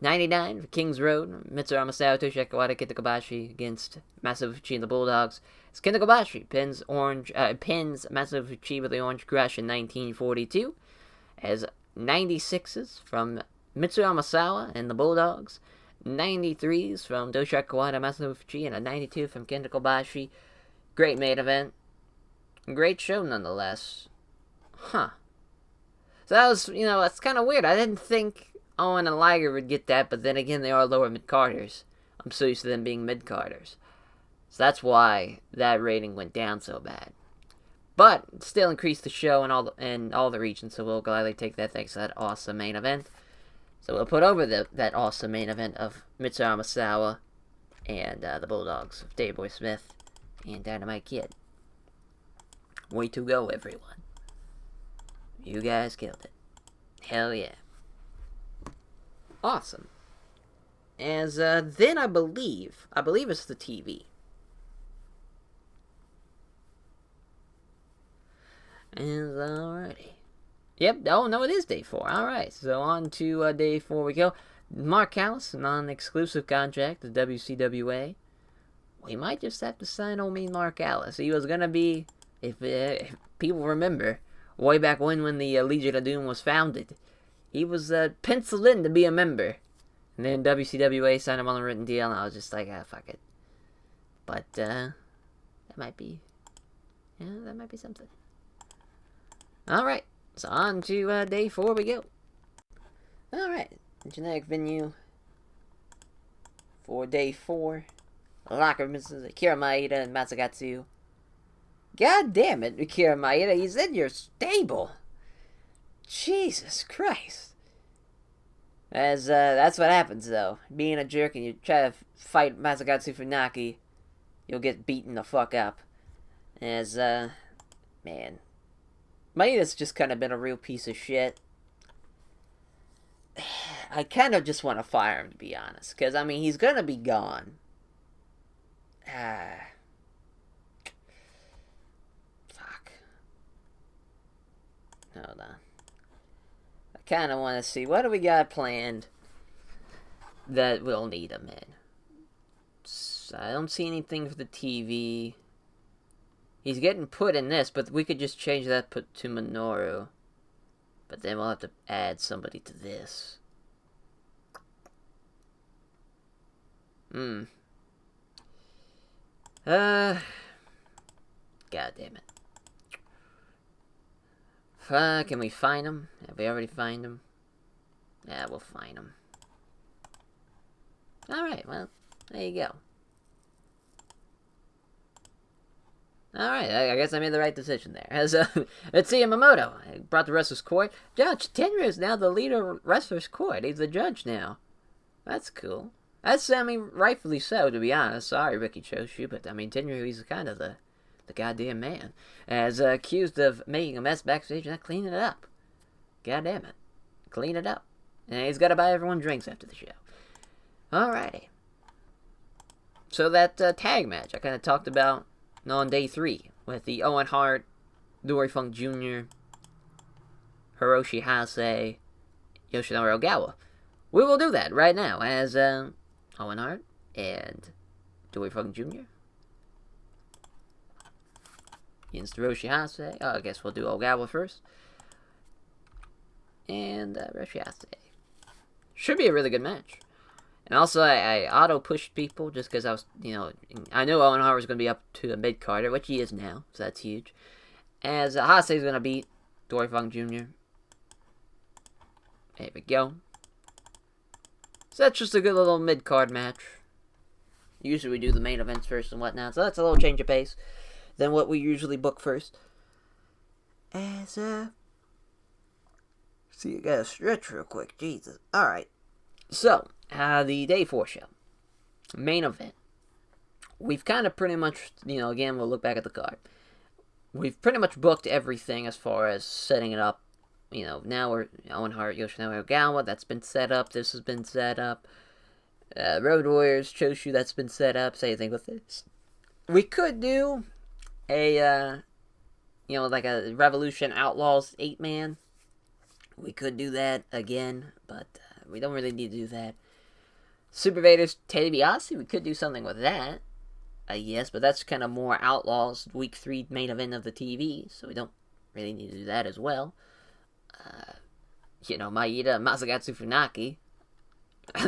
99 for Kings Road, Misuharu Misawa, Toshiaki Kawada, Kenta Kobashi against Masanobu Fuchi and the Bulldogs. It's Kenta Kobashi pins Masanobu Fuchi with the Orange Crush in 1942. As 96s from Misuharu Misawa and the Bulldogs, 93s from Toshiaki Kawada, Masanobu Fuchi, and a 92 from Kenta Kobashi. Great main event. Great show nonetheless. Huh. So that was, that's kind of weird. I didn't think Owen and Liger would get that, but then again, they are lower mid-carders. I'm so used to them being mid-carders. So that's why that rating went down so bad. But still increased the show in all the regions, so we'll gladly take that thanks to that awesome main event. So we'll put over that awesome main event of Misuharu Misawa and the Bulldogs of Davey Boy Smith and Dynamite Kid. Way to go, everyone. You guys killed it. Hell yeah. Awesome. As then I believe it's the TV. And alrighty. Yep, oh no, it is day 4. Alright, so on to day 4 we go. Mark Callis, non-exclusive contract to WCWA. We might just have to sign old mean Mark Callis. He was gonna be, if people remember, way back when the Legion of Doom was founded, he was penciled in to be a member. And then WCWA signed him on a written deal, and I was just like, fuck it. But, that might be something. Alright, so on to day 4 we go. Alright, generic venue for day 4. Locker Mrs. Akira Maeda and Matsugatsu. God damn it, Akira Maeda, he's in your stable. Jesus Christ. As, that's what happens, though. Being a jerk and you try to fight Matsugatsu Funaki, you'll get beaten the fuck up. As, man. Maeda's just kind of been a real piece of shit. I kind of just want to fire him, to be honest. Because, I mean, he's gonna be gone. Fuck. Hold on. I kind of want to see, what do we got planned that we'll need him in? I don't see anything for the TV. He's getting put in this, but we could just change that put to Minoru. But then we'll have to add somebody to this. God damn it. Can we find him? Have we already find him? Yeah, we'll find him. Alright, well, there you go. Alright, I guess I made the right decision there. As Tetsuya Yamamoto brought the Wrestler's Court. Judge Tenryu is now the leader of Wrestler's Court. He's the judge now. That's cool. That's, I mean, rightfully so, to be honest. Sorry, Ricky Choshu, but, I mean, Tenryu, he's kind of the goddamn man. As accused of making a mess backstage and not cleaning it up. God damn it. Clean it up. And he's got to buy everyone drinks after the show. Alrighty. So that tag match I kind of talked about on day 3 with the Owen Hart, Dory Funk Jr., Hiroshi Hase, Yoshinori Ogawa. We will do that right now as Owen Hart and Dory Funk Jr. against Hiroshi Hase. Oh, I guess we'll do Ogawa first. And Hiroshi Hase. Should be a really good match. And also, I auto-pushed people just because I was, I knew Owen Hart was going to be up to a mid-carder, which he is now, so that's huge. As Hase is going to beat Dory Funk Jr. There we go. So that's just a good little mid-card match. Usually we do the main events first and whatnot, so that's a little change of pace than what we usually book first. As, see, you gotta stretch real quick, Jesus. Alright. So, the Day 4 show. Main event. We've kind of pretty much, again, we'll look back at the card. We've pretty much booked everything as far as setting it up. Now we're Owen Hart, Yoshinori Ogawa, that's been set up. This has been set up. Road Warriors, Choshu, that's been set up. Same thing with this. We could do a, like a Revolution Outlaws 8-man. We could do that again, but we don't really need to do that. Super Vaders, Ted DiBiase, we could do something with that. Yes, but that's kind of more Outlaws, Week 3 main event of the TV, so we don't really need to do that as well. Maeda, Masakatsu Funaki.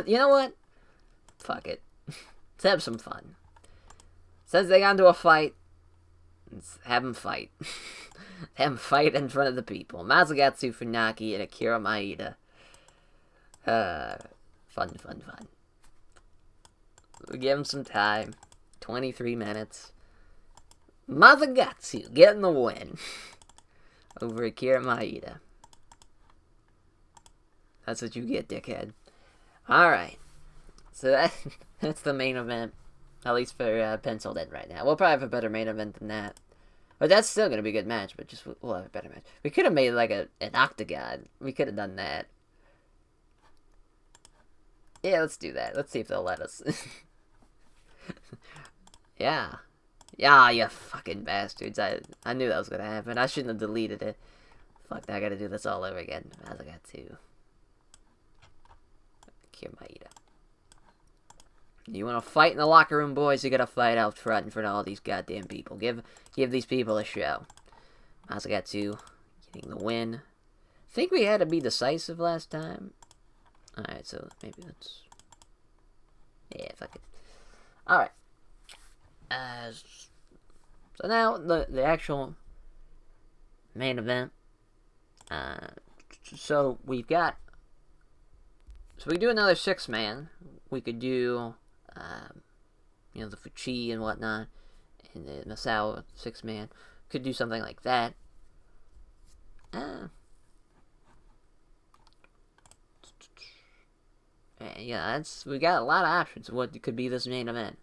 You know what? Fuck it. Let's have some fun. Since they got into a fight, let's have them fight. Have them fight in front of the people. Masakatsu Funaki and Akira Maeda. Fun. We'll give him some time. 23 minutes. Masakatsu getting the win. Over Akira Maeda. That's what you get, dickhead. Alright. So that's the main event. At least for penciled in right now. We'll probably have a better main event than that. But that's still going to be a good match. But we'll have a better match. We could have made like an octagon. We could have done that. Yeah, let's do that. Let's see if they'll let us. Yeah. Yeah, you fucking bastards. I knew that was going to happen. I shouldn't have deleted it. Fuck, I gotta do this all over again. I got to. Akira Maeda. You want to fight in the locker room, boys? You gotta fight out front in front of all these goddamn people. Give these people a show. Masakatsu getting the win. I think we had to be decisive last time. Alright, so maybe that's... Yeah, fuck it. Alright. So now, the actual main event. So we do another 6-man. We could do, the Fuchi and whatnot, and the Misawa 6-man. Could do something like that. Yeah, we got a lot of options of what could be this main event.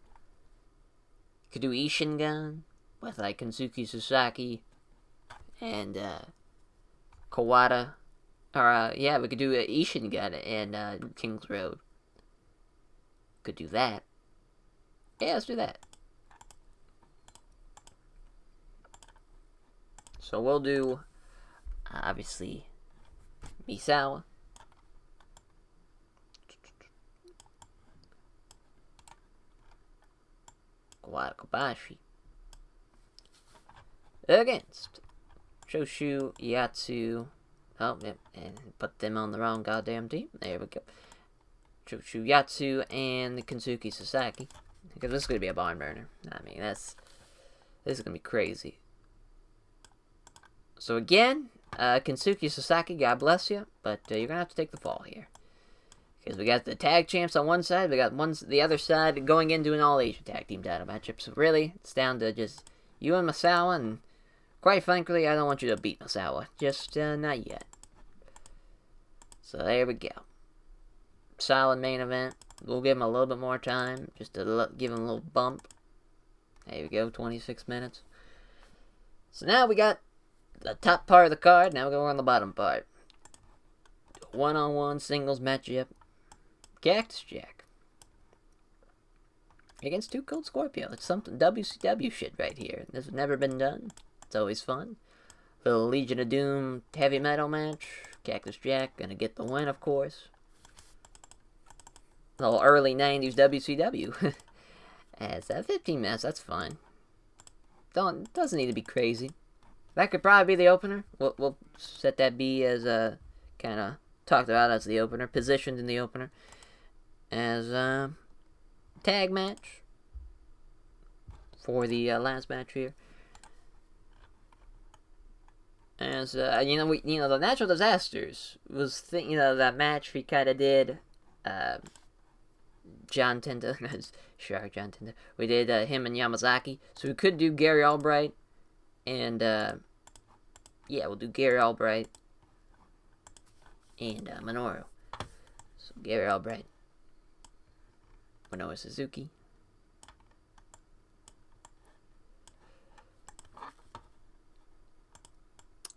Could do Ishingan with like Kensuke Sasaki and Kawada. Or we could do Ishingan and King's Road. Could do that. Yeah, let's do that. So we'll do obviously Misawa. Kobashi against Choshu, Yatsu. Oh, yep, and put them on the wrong goddamn team. There we go. Choshu, Yatsu, and Kensuke Sasaki. Because this is going to be a barn burner. I mean, this is going to be crazy. So again, Kensuke Sasaki, God bless you, but you're going to have to take the fall here. Because we got the tag champs on one side, we got the other side going into an all-Asia tag team title matchup. So really, it's down to just you and Misawa, and quite frankly, I don't want you to beat Misawa. Just not yet. So there we go. Solid main event. We'll give him a little bit more time, just to give him a little bump. There we go, 26 minutes. So now we got the top part of the card, now we're going on the bottom part. One-on-one singles matchup. Cactus Jack against Too Cold Scorpio. It's something WCW shit right here. This has never been done. It's always fun. Little Legion of Doom heavy metal match. Cactus Jack gonna get the win, of course. Little early 90s WCW. As 15 minutes, that's fine. Doesn't need to be crazy. That could probably be the opener. We'll set that B as kind of talked about as the opener, positioned in the opener as tag match for the last match here. As the Natural Disasters was that match we kind of did. John Tenta, sure, John Tenta. We did him and Yamazaki, so we could do Gary Albright, and we'll do Gary Albright and Minoru. So Gary Albright, Minoru Suzuki.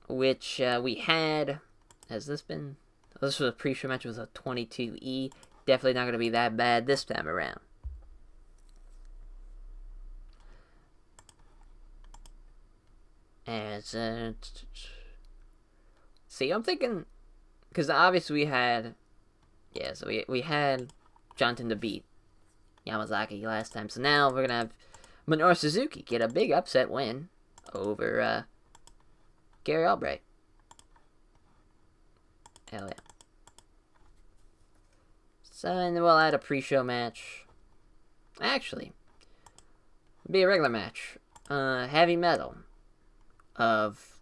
Which we had. Has this been? This was a pre-show match with a 22E. Definitely not going to be that bad this time around. As see, I'm thinking, because obviously we had, so we had Jonathan to beat Yamazaki last time. So now we're gonna have Minoru Suzuki get a big upset win over Gary Albright. Hell yeah. So, and then we'll add a pre-show match. Actually, it'll be a regular match. Heavy metal of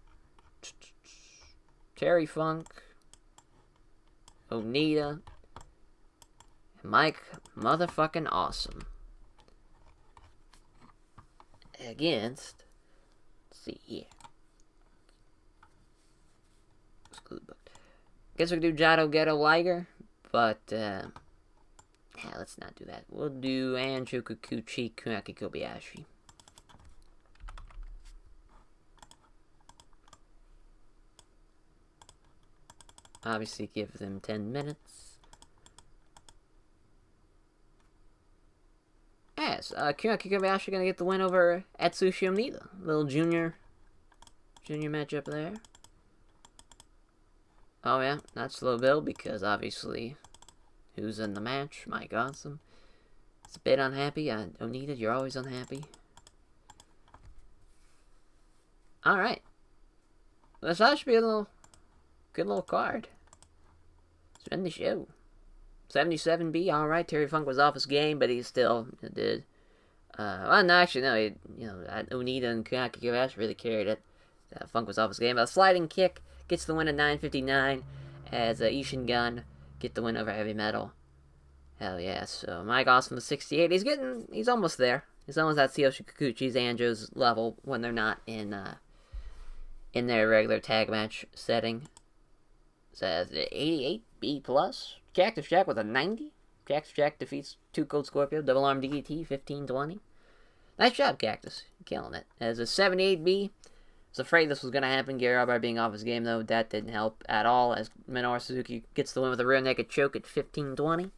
Terry Funk, Onita, and Mike motherfucking Awesome against, let's see here. Exclude book. Guess we could do Jado Ghetto Liger, but let's not do that. We'll do Anjo Kikuchi Kunaki Kobayashi. Obviously, give them 10 minutes. Yes, Kunaki Kobayashi gonna get the win over Atsushi Onita. Little junior matchup there. Oh yeah, not slow build because obviously, who's in the match? Mike Awesome. It's a bit unhappy. Onita, you're always unhappy. Alright. This should be a good little card. Spend the show. 77B, alright. Terry Funk was off his game, but he still did. Onita and Kunaki Kobayashi really carried it. Funk was off his game. A sliding kick gets the win at 9:59 as Ishin Gun get the win over Heavy Metal. Hell yeah. So Mike Awesome with 68. He's almost there. He's almost at Tsuyoshi Kikuchi's Anjo's level when they're not in their regular tag match setting. Says 88B plus. Cactus Jack with a 90. Cactus Jack defeats Two Cold Scorpio. Double Arm DDT 15-20. Nice job, Cactus. Killing it. As a 78B. I was afraid this was going to happen. Gary Albright being off his game, though, that didn't help at all, as Minoru Suzuki gets the win with a rear naked choke at 15-20.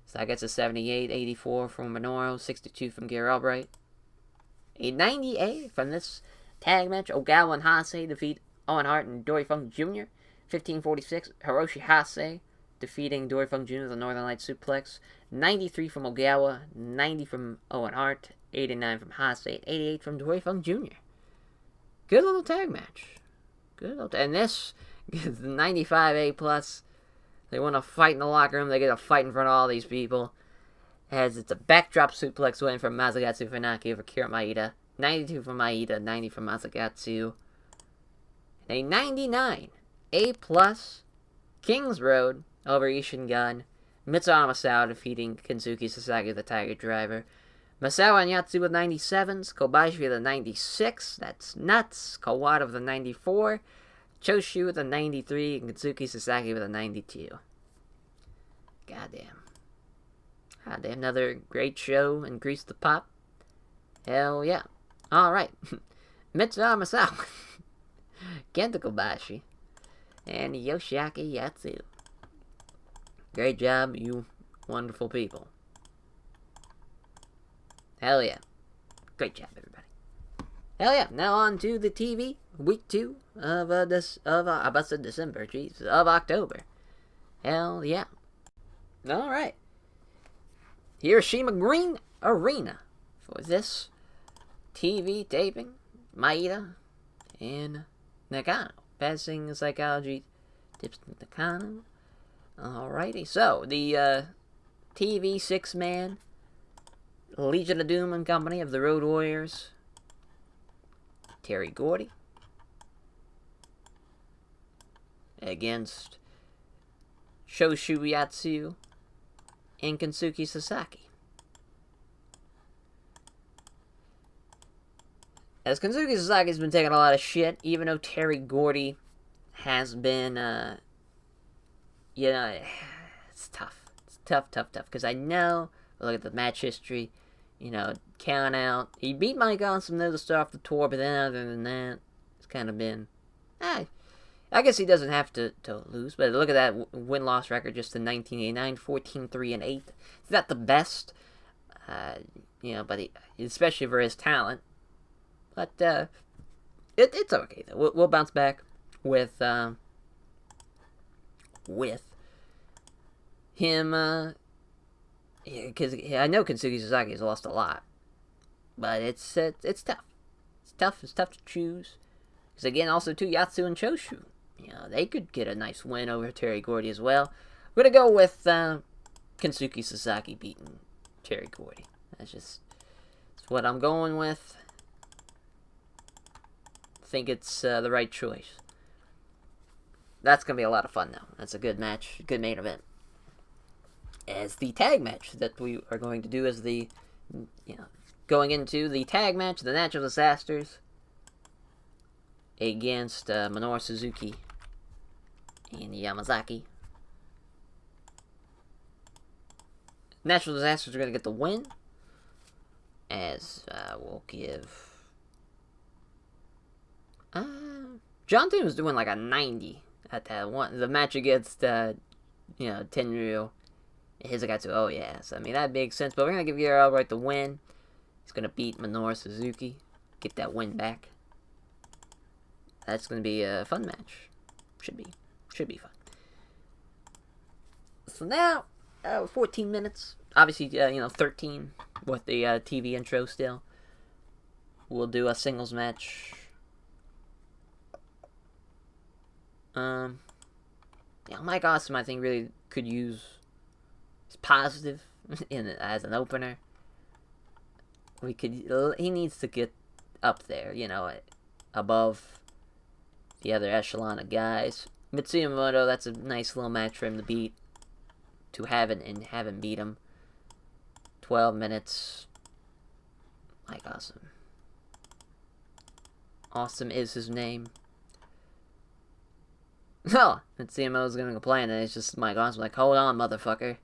So that gets a 78-84 from Minoru, 62 from Gary Albright. A 90A from this tag match. Ogawa and Hase defeat Owen Hart and Dory Funk Jr. 15-46. Hiroshi Hase defeating Dory Funk Jr. with a Northern Light suplex. 93 from Ogawa, 90 from Owen Hart, 89 from Hase, 88 from Dory Funk Jr. Good little tag match. And this is the 95A plus. They want to fight in the locker room. They get a fight in front of all these people. As it's a backdrop suplex win from Masakatsu Funaki over Kira Maeda. 92 from Maeda, 90 from Masakatsu. And a 99 A plus Kings Road over Ishin Gun. Misuharu Misawa defeating Kensuke Sasaki the Tiger Driver. Misawa and Yatsu with 97s, Kobayashi with a 96, that's nuts, Kawada with a 94, Choshu with a 93, and Kensuke Sasaki with a 92. Goddamn, another great show, increase the pop. Hell yeah. Alright, Misawa Misawa, Kenta Kobayashi, and Yoshiaki Yatsu. Great job, you wonderful people. Hell yeah. Great job, everybody. Hell yeah. Now on to the TV. week 2 of I about to say December, jeez, of October. Hell yeah! All right, Hiroshima Green Arena for this TV taping. Maeda and Nakano passing psychology tips to Nakano. Alrighty, so the TV 6-man Legion of Doom and Company of the Road Warriors, Terry Gordy against Shoshu Yatsu and Kensuke Sasaki. As Kensuke Sasaki's been taking a lot of shit, even though Terry Gordy has been, it's tough. It's tough, because I know, look at the match history, count out. He beat Mike Awesome to start off the tour, but then other than that, it's kind of been, I guess he doesn't have to lose, but look at that win-loss record just in 1989, 14-3-8. It's not the best, but especially for his talent. But it's okay though. We'll bounce back with him. Because I know Kensuke Sasaki has lost a lot, but it's tough. It's tough to choose. Because again, also too, Yatsu and Choshu, they could get a nice win over Terry Gordy as well. We're gonna go with Kensuke Sasaki beating Terry Gordy. That's what I'm going with. Think it's the right choice. That's going to be a lot of fun, though. That's a good match, good main event. As the tag match that we are going to do as going into the tag match, the Natural Disasters against Minoru Suzuki and Yamazaki. Natural Disasters are going to get the win, as we'll give... John Tatum was doing like a 90 at that one. The match against, Tenryu Hizakatsu. Oh, yeah. So, that makes sense. But we're going to give Yuri Albright the win. He's going to beat Minoru Suzuki. Get that win back. That's going to be a fun match. Should be fun. So now, 14 minutes. Obviously, 13 with the TV intro still. We'll do a singles match. Mike Awesome, I think, really could use his positive as an opener. He needs to get up there, above the other echelon of guys. Mitsuya Moto, that's a nice little match for him to beat, to have him beat him. 12 minutes. Mike Awesome. Awesome is his name. Oh, and CMO's gonna complain, and it's just Mike Awesome like, hold on, motherfucker.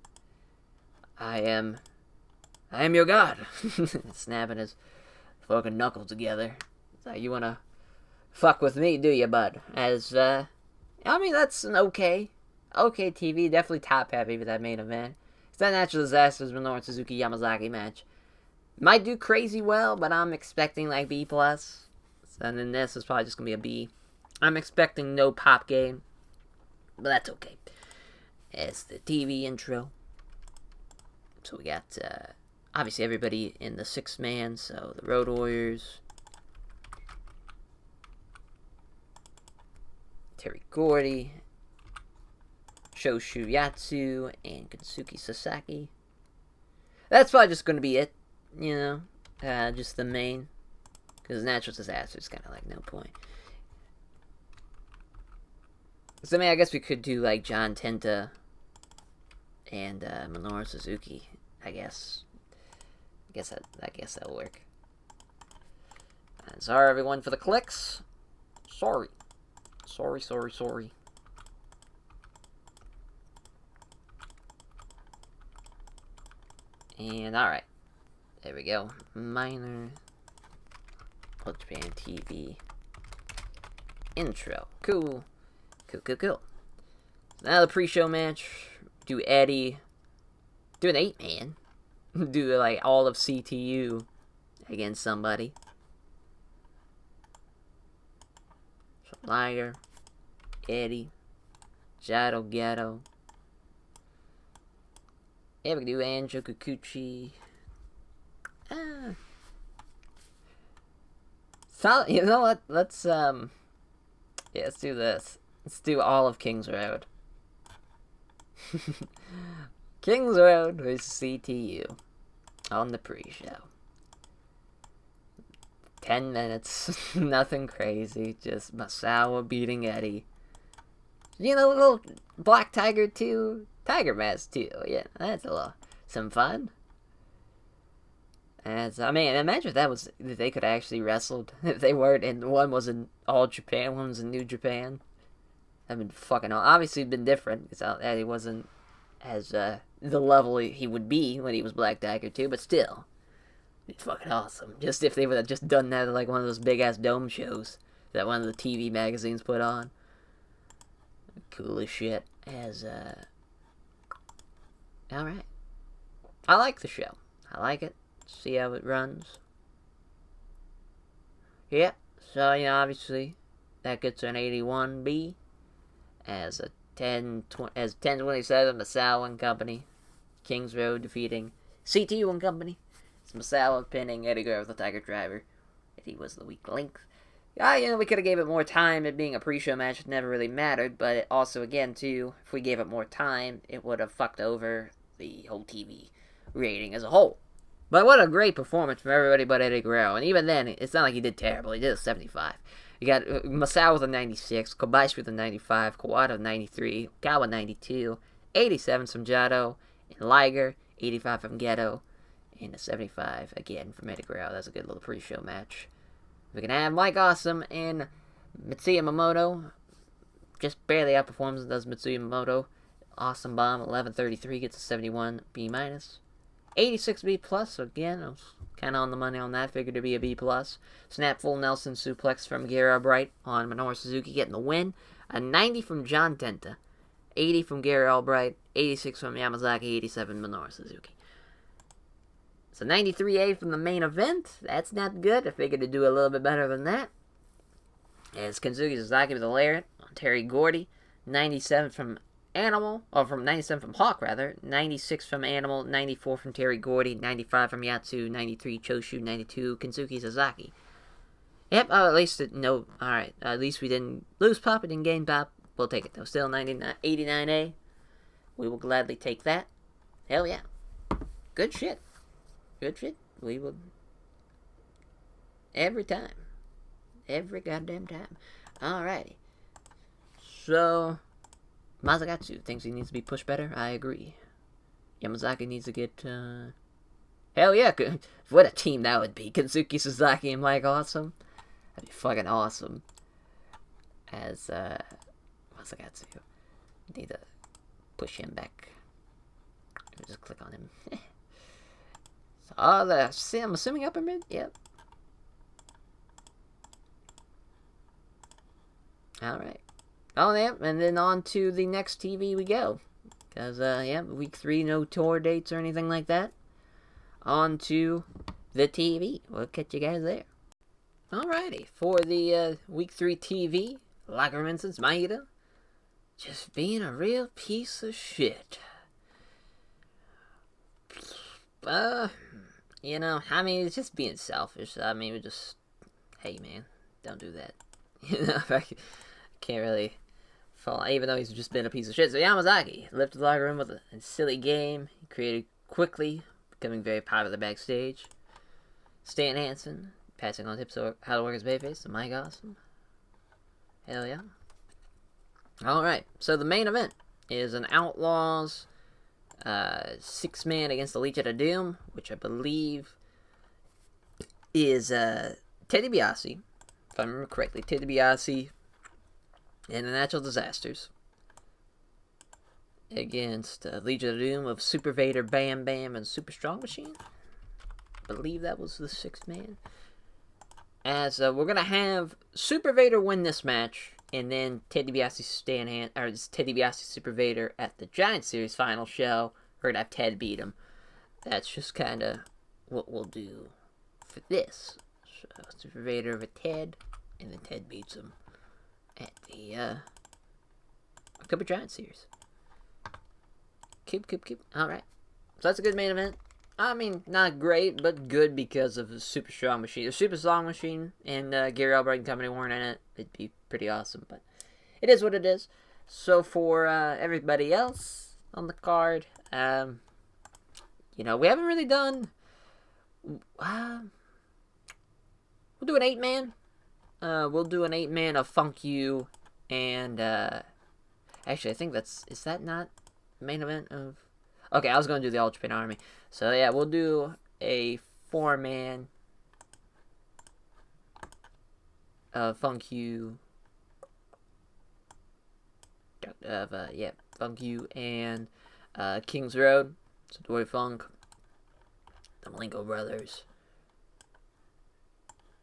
I am your god. Snapping his fucking knuckles together. So you wanna fuck with me, do you, bud? As, that's an okay TV, definitely top heavy with that main event. It's that Natural Disasters Minoru Suzuki Yamazaki match. Might do crazy well, but I'm expecting like B+. And then this is probably just gonna be a B. I'm expecting no pop game. But that's okay. It's the TV intro. So we got, obviously, everybody in the 6-man. So the Road Warriors, Terry Gordy, Shoshu Yatsu, and Kensuke Sasaki. That's probably just going to be it. Just the main. Because Natural Disaster is kind of like no point. So, I guess we could do, like, John Tenta and Minoru Suzuki, I guess. I guess that'll work. And sorry, everyone, for the clicks. Sorry. Sorry. And, alright. There we go. Minor All Japan TV intro. Cool. Now the pre-show match, do Eddie, do an 8-man, do like all of CTU against somebody. Liger, Eddie, Jado Ghetto. Yeah, we can do Anjo Kikuchi. So, you know what? Let's yeah, let's do this. Let's do all of King's Road. King's Road versus CTU on the pre-show. 10 minutes, nothing crazy, just Misawa beating Eddie. You know, little Black Tiger 2, Tiger Mask 2, yeah, that's a little, some fun. As, I mean, imagine if they could have actually wrestled, if they weren't, and one was in All Japan, one was in New Japan. That'd been fucking, obviously been different, because Eddie wasn't as, the level he would be when he was Black Tiger 2, but still. It's fucking awesome. Just if they would have just done that at like one of those big ass dome shows that one of the TV magazines put on. Cool as shit. Alright. I like the show. I like it. See how it runs. Yep. So, you know, obviously, that gets an 81B as a 1027 Misawa and Company. Kings Road defeating CTU and Company. Misawa pinning Eddie Guerrero with the Tiger Driver. Eddie was the weak link. You know, we could have gave it more time. It being a pre-show match, it never really mattered. But it also, again, too, if we gave it more time, it would have fucked over the whole TV rating as a whole. But what a great performance from everybody but Eddie Guerrero. And even then, it's not like he did terrible. He did a 75. You got Misawa with a 96, Kobayashi with a 95, Kawada with 93, Kawa 92, 87 from Jado, and Liger, 85 from Ghetto. And a 75, again, from Eddie Guerrero. That's a good little pre-show match. We can have Mike Awesome and Mitsuya Momoto. Just barely outperforms does Mitsuya Momoto. Awesome Bomb, 1133, gets a 71 B-. 86 B+, so again, I was kind of on the money on that. Figured to be a B+. Snap Full Nelson Suplex from Gary Albright on Minoru Suzuki, getting the win. A 90 from John Tenta. 80 from Gary Albright. 86 from Yamazaki. 87 Minoru Suzuki. So 93A from the main event. That's not good. I figured to do a little bit better than that. As Kensuke Sasaki with a lariat on Terry Gordy. 97 from Animal, or from 97 from Hawk rather. 96 from Animal. 94 from Terry Gordy. 95 from Yatsu. 93 Choshu. 92 Kensuke Sasaki. Yep. Oh, at least no. All right. At least we didn't lose pop. We didn't gain pop. We'll take it though. Still 89A. We will gladly take that. Hell yeah. Good shit. Good shit. We will. Every time. Every goddamn time. Alrighty. So, Masakatsu thinks he needs to be pushed better. I agree. Yamazaki needs to get, Hell yeah. What a team that would be. Kensuke Sasaki and Mike Awesome. That'd be fucking awesome. As, Masakatsu. Need to push him back. Just click on him. I'm assuming upper mid? Yep. Alright. Oh, yeah, and then on to the next TV we go. Because, yeah, week 3, no tour dates or anything like that. On to the TV. We'll catch you guys there. Alrighty. For the, week 3 TV, Liger Vincent's Maeda. Just being a real piece of shit. You know, I mean, it's just being selfish. I mean, we just, hey, man, don't do that. You know, I can't really fall, even though he's just been a piece of shit. So Yamazaki lifted the locker room with a silly game. He created quickly, becoming very popular backstage. Stan Hansen, passing on tips on how to work his babyface to Mike Awesome. Hell yeah. Alright, so the main event is an Outlaws 6-man against the Legion of Doom, which I believe is Ted DiBiase, if I remember correctly. Ted DiBiase and the Natural Disasters against Legion of Doom of Super Vader, Bam Bam, and Super Strong Machine. I believe that was the 6th man. As we're gonna have Super Vader win this match, and then Ted DiBiase Ted DiBiase Super Vader at the Giant Series final show. We're gonna have Ted beat him. That's just kind of what we'll do for this. So, Super Vader with Ted, and then Ted beats him. at the October Giant Series. Cube. Alright. So that's a good main event. I mean, not great, but good because of the Super Strong Machine. The Super Strong Machine and Gary Albright and company weren't in it. It'd be pretty awesome, but it is what it is. So for everybody else on the card, you know, we haven't really done... we'll do an 8-man. We'll do an 8-man of Funk You and... actually, I think that's... Is that not the main event of... Okay, I was going to do the All Japan Army. So, yeah, we'll do a 4-man Funk You. Funk You and King's Road. So, Dory Funk, the Malenko Brothers,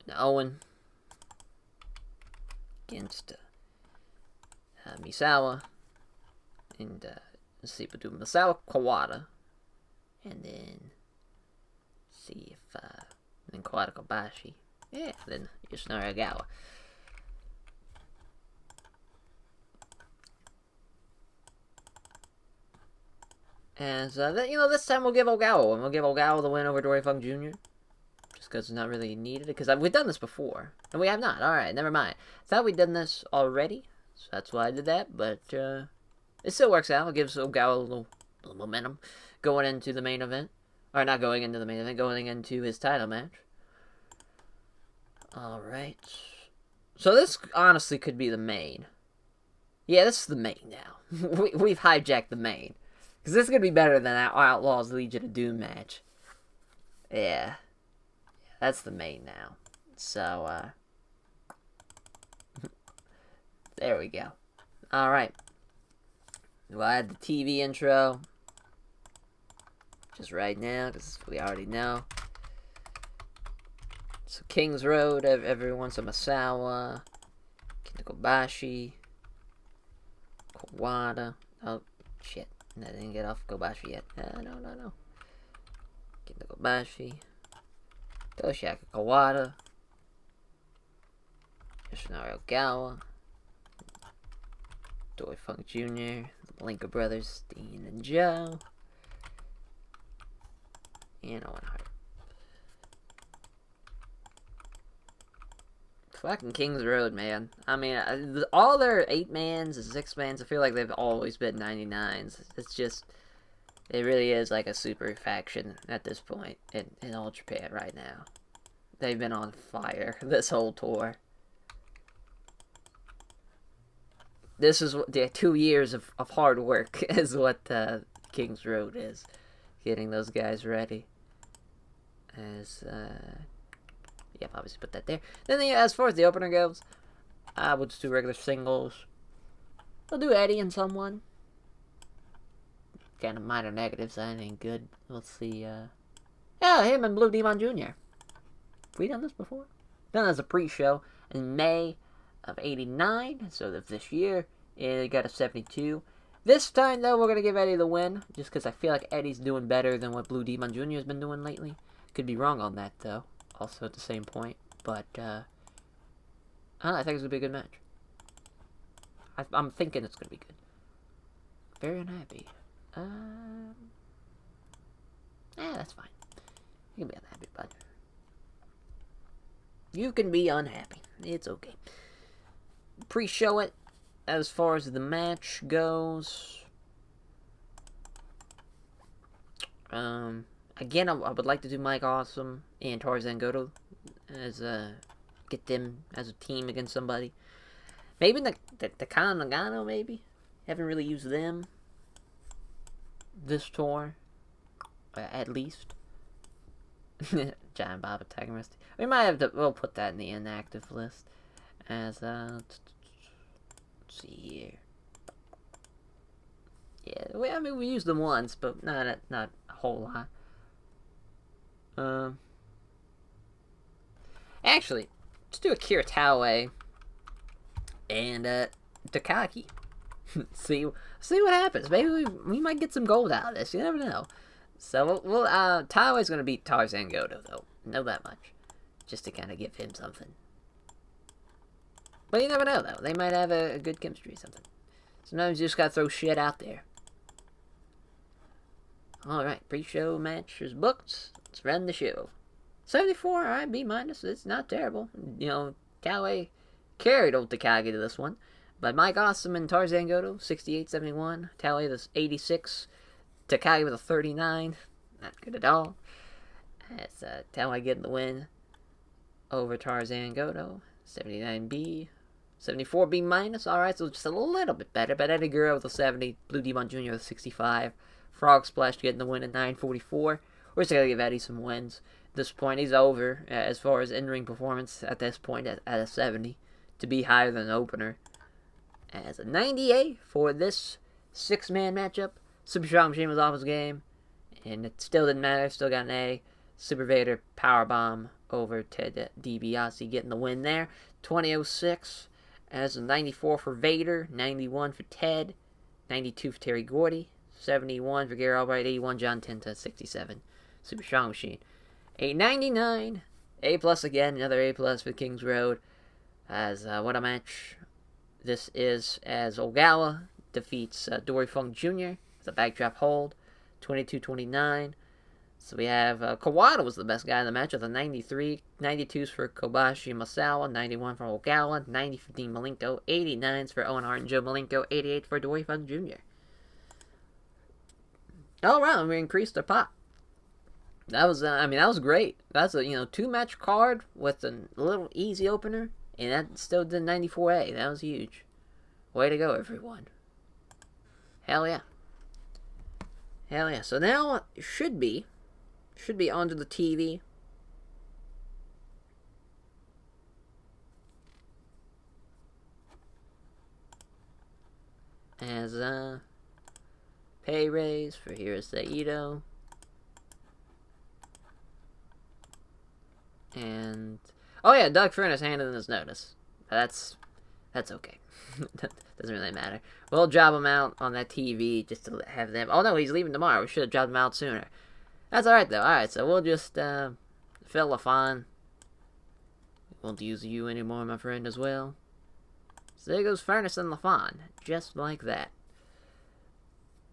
and Owen against Misawa, and let's see, we'll do Misawa Kawada, and then see if then Kawada Kobashi, yeah, then Yoshinari Ogawa. And you know, this time we'll give Ogawa one. We'll give Ogawa the win over Dory Funk Jr. Just because it's not really needed. Because we've done this before. And we have not. Alright, never mind. Thought we'd done this already. So that's why I did that. But it still works out. It gives Ogawa a little momentum going into the main event. Or not going into the main event. Going into his title match. Alright. So this honestly could be the main. Yeah, this is the main now. We've hijacked the main. Because this is going to be better than that Outlaws Legion of Doom match. Yeah. That's the main now. So, there we go. Alright. We'll add the TV intro. Just right now, because we already know. So, King's Road, everyone. So, Misawa. Kenta Kobashi. Kawada. Oh, shit. I didn't get off Kobashi yet. No. Kenta Kobashi. Toshiaki Kawada. Yoshinari Ogawa. Dory Funk Jr. The Malenko Brothers, Dean and Joe. And Owen Hart. Fucking King's Road, man. I mean, all their 8-mans and 6-mans, I feel like they've always been 99s. It's just, it really is like a super faction at this point in All Japan right now. They've been on fire this whole tour. This is what the 2 years of hard work is what King's Road is. Getting those guys ready. As, yep, obviously put that there. Then as far as the opener goes, we'll just do regular singles. We'll do Eddie and someone. Kind of minor negatives, that ain't good. Let's see, yeah, him and Blue Demon Jr. We done this before? Done as a pre-show in May of 89, so of this year, it got a 72. This time, though, we're going to give Eddie the win, just because I feel like Eddie's doing better than what Blue Demon Jr. has been doing lately. Could be wrong on that, though. Also at the same point, but I don't know, I think it's gonna be a good match. I'm thinking it's gonna be good. Very unhappy. Yeah, that's fine. You can be unhappy, bud. You can be unhappy. It's okay. Pre-show it. As far as the match goes, again, I would like to do Mike Awesome and Tarzan Goto as get them as a team against somebody. Maybe the Kana Nagano, maybe. Haven't really used them this tour, at least. Giant Bob attacking Rusty. We might have to. We'll put that in the inactive list as let's see here. Yeah, I mean we used them once, but not a whole lot. Actually, let's do a Kiritawe and Takagi. see what happens. Maybe we might get some gold out of this. You never know. So we'll Taoi's gonna beat Tarzan Goto though. Know that much. Just to kind of give him something. But you never know, though. They might have a good chemistry or something. Sometimes you just gotta throw shit out there. Alright, pre-show match is booked. Let's run the show. 74, alright, B minus. It's not terrible. You know, Callaway carried old Takagi to this one. But Mike Awesome and Tarzan Goto, 68-71. Callaway with 86. Takagi with a 39. Not good at all. That's Callaway getting the win over Tarzan Goto. 79B. 74B minus. Alright, so just a little bit better. But Eddie Guerrero with a 70. Blue Demon Jr. with 65. Frog Splash getting the win at 9:44. We're just gotta give Eddie some wins. At this point, he's over as far as in-ring performance at this point at a 70 to be higher than an opener. As a 98 for this 6-man matchup. Super Strong Machine was off his game, and it still didn't matter. Still got an A. Super Vader Powerbomb over Ted DiBiase getting the win there. 20:06 as a 94 for Vader, 91 for Ted, 92 for Terry Gordy. 71 for Gary Albright, 81 John Tenta, 67 Super Strong Machine. 899, A plus again, another A plus for Kings Road. As what a match this is, as Ogawa defeats Dory Funk Jr. with a backdrop hold, 22-29. So we have Kawada was the best guy in the match with a 93, 92s for Kobashi Misawa, 91 for Ogawa, 90 for Dean Malenko, 89s for Owen Hart and Joe Malenko, 88 for Dory Funk Jr. All around, we increased our pop. That was, that was great. That's a 2-match card with a little easy opener, and that still did 94A. That was huge. Way to go, everyone. Hell yeah. Hell yeah. So now it should be onto the TV. As pay raise for Hirose Ito. And oh yeah, Doug Furnace handed in his notice. That's okay. Doesn't really matter. We'll job him out on that TV just to have them. Oh no, he's leaving tomorrow. We should have jobbed him out sooner. That's alright though. Alright, so we'll just Phil LaFon. Won't use you anymore, my friend, as well. So there goes Furnace and LaFon. Just like that.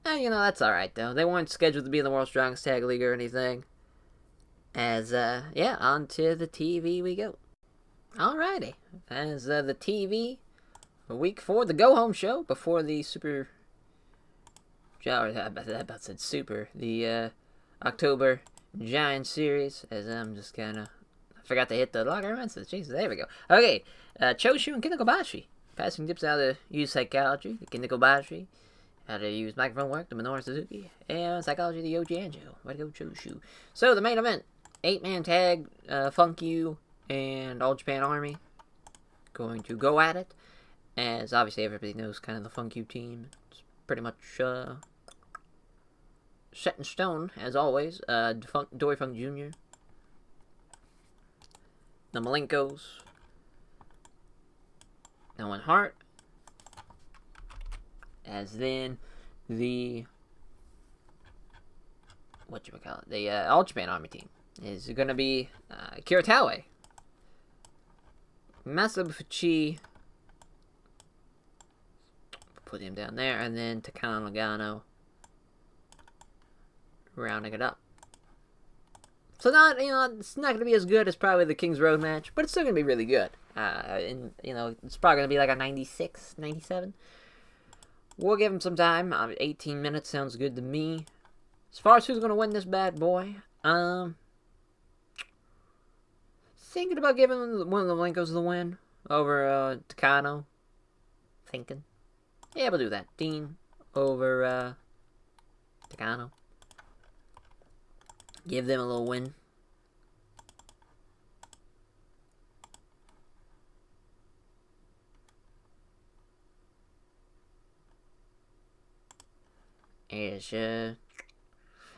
And, that's alright, though. They weren't scheduled to be in the World's Strongest Tag League or anything. As, yeah, onto the TV we go. Alrighty. As, the TV, a week 4, the go-home show before the Super... I about said Super. The, October Giant Series. As I'm just kind of... I forgot to hit the locker message. Jesus, there we go. Okay. Choshu and Kenta Kobashi. Passing tips how to use psychology. The Kenta Kobashi. How to use microphone work, the Minoru Suzuki, and psychology, the Yoji Anjo. Way to go, Choshu. So, the main event, 8-man tag, Funk You and All Japan Army going to go at it. As obviously everybody knows kind of the Funk You team. It's pretty much set in stone, as always. Dory Funk Jr., the Malenkos, Owen Hart, as then the the All Japan Army team is going to be Kiritawe, Masabuchi, put him down there, and then Takano Nagano rounding it up. So not, it's not going to be as good as probably the King's Road match, but it's still going to be really good. And, it's probably going to be like a 96, 97. We'll give him some time. 18 minutes sounds good to me. As far as who's going to win this bad boy, thinking about giving one of the Malenkos the win over Takano. Thinking. Yeah, we'll do that. Dean over Takano. Give them a little win.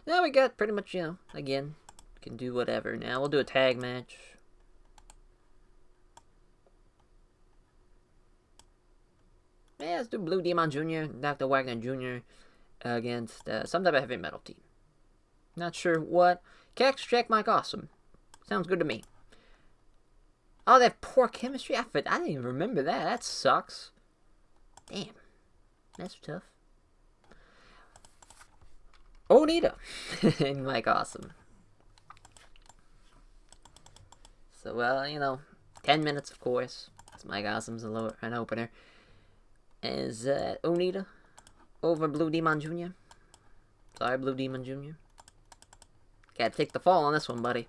Now we got pretty much, again, can do whatever. Now we'll do a tag match. Yeah, let's do Blue Demon Jr., Dr. Wagner Jr. Against some type of heavy metal team. Not sure what. Cax Check Mike Awesome. Sounds good to me. Oh, they have poor chemistry? I didn't even remember that. That sucks. Damn. That's tough. Onita. And Mike Awesome. So, well, you know, 10 minutes, of course. It's Mike Awesome's an opener. Is Onita over Blue Demon Jr.? Sorry, Blue Demon Jr. Gotta take the fall on this one, buddy.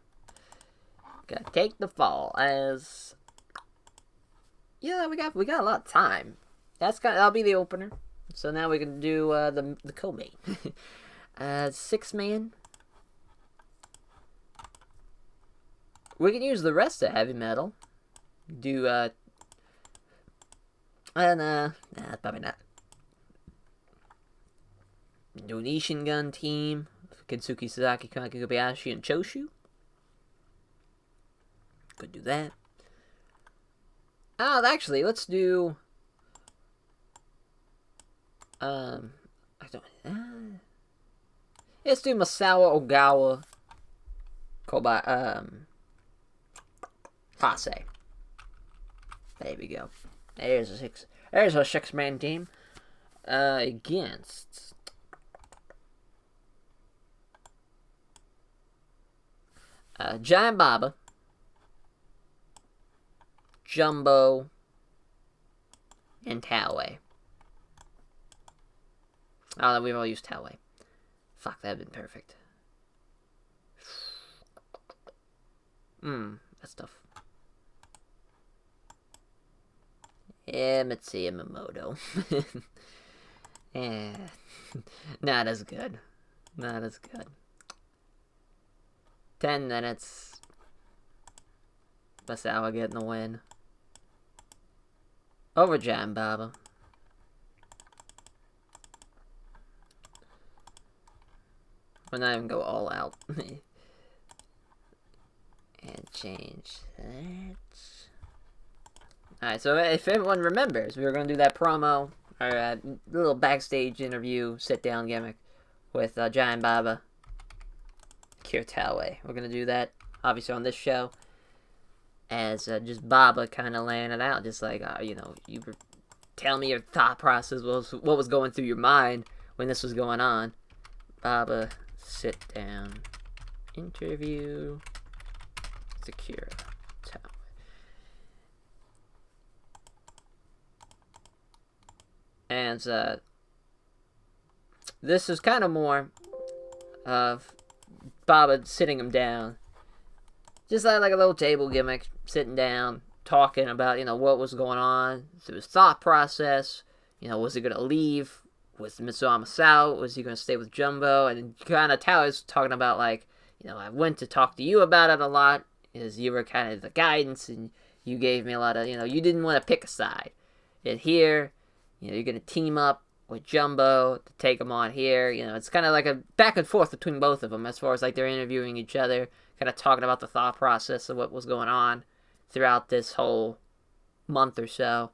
Gotta take the fall as... Yeah, we got a lot of time. That'll be the opener. So now we can do the co-main. 6-man. We can use the rest of heavy metal. Do probably not. Do an Ishin Gun team. Kensuke Sasaki, Kaneki Kobayashi, and Choshu. Could do that. Oh, actually, let's do... let's do Misawa, Ogawa, Hase. There we go. There's a 6-man team. Against... Giant Baba, Jumbo, and Towei. Oh, no, we've all used Towei. Fuck, that'd been perfect. That's tough. Yeah, Mitsuya Miyamoto. Yeah. Not as good. Not as good. 10 minutes. Misawa getting the win. Over Giant Baba. We're not even go all out. And change that. Alright, so if everyone remembers, we were going to do that promo, or little backstage interview, sit-down gimmick with Giant Baba, Kiritawe. We're going to do that, obviously, on this show, as just Baba kind of laying it out, just like, you know, you were telling me your thought process, what was going through your mind when this was going on. Baba, sit down, interview, Akira Tower. And this is kind of more of Baba sitting him down. Just like a little table gimmick, sitting down, talking about, you know, what was going on, through his thought process. You know, was he going to leave with Misuharu Misawa? Was he going to stay with Jumbo? And kind of Tao's talking about, like, you know, I went to talk to you about it a lot, as you were kind of the guidance, and you gave me a lot of, you know, you didn't want to pick a side. And here, you know, you're going to team up with Jumbo to take them on here. You know, it's kind of like a back and forth between both of them as far as, like, they're interviewing each other, kind of talking about the thought process of what was going on throughout this whole month or so.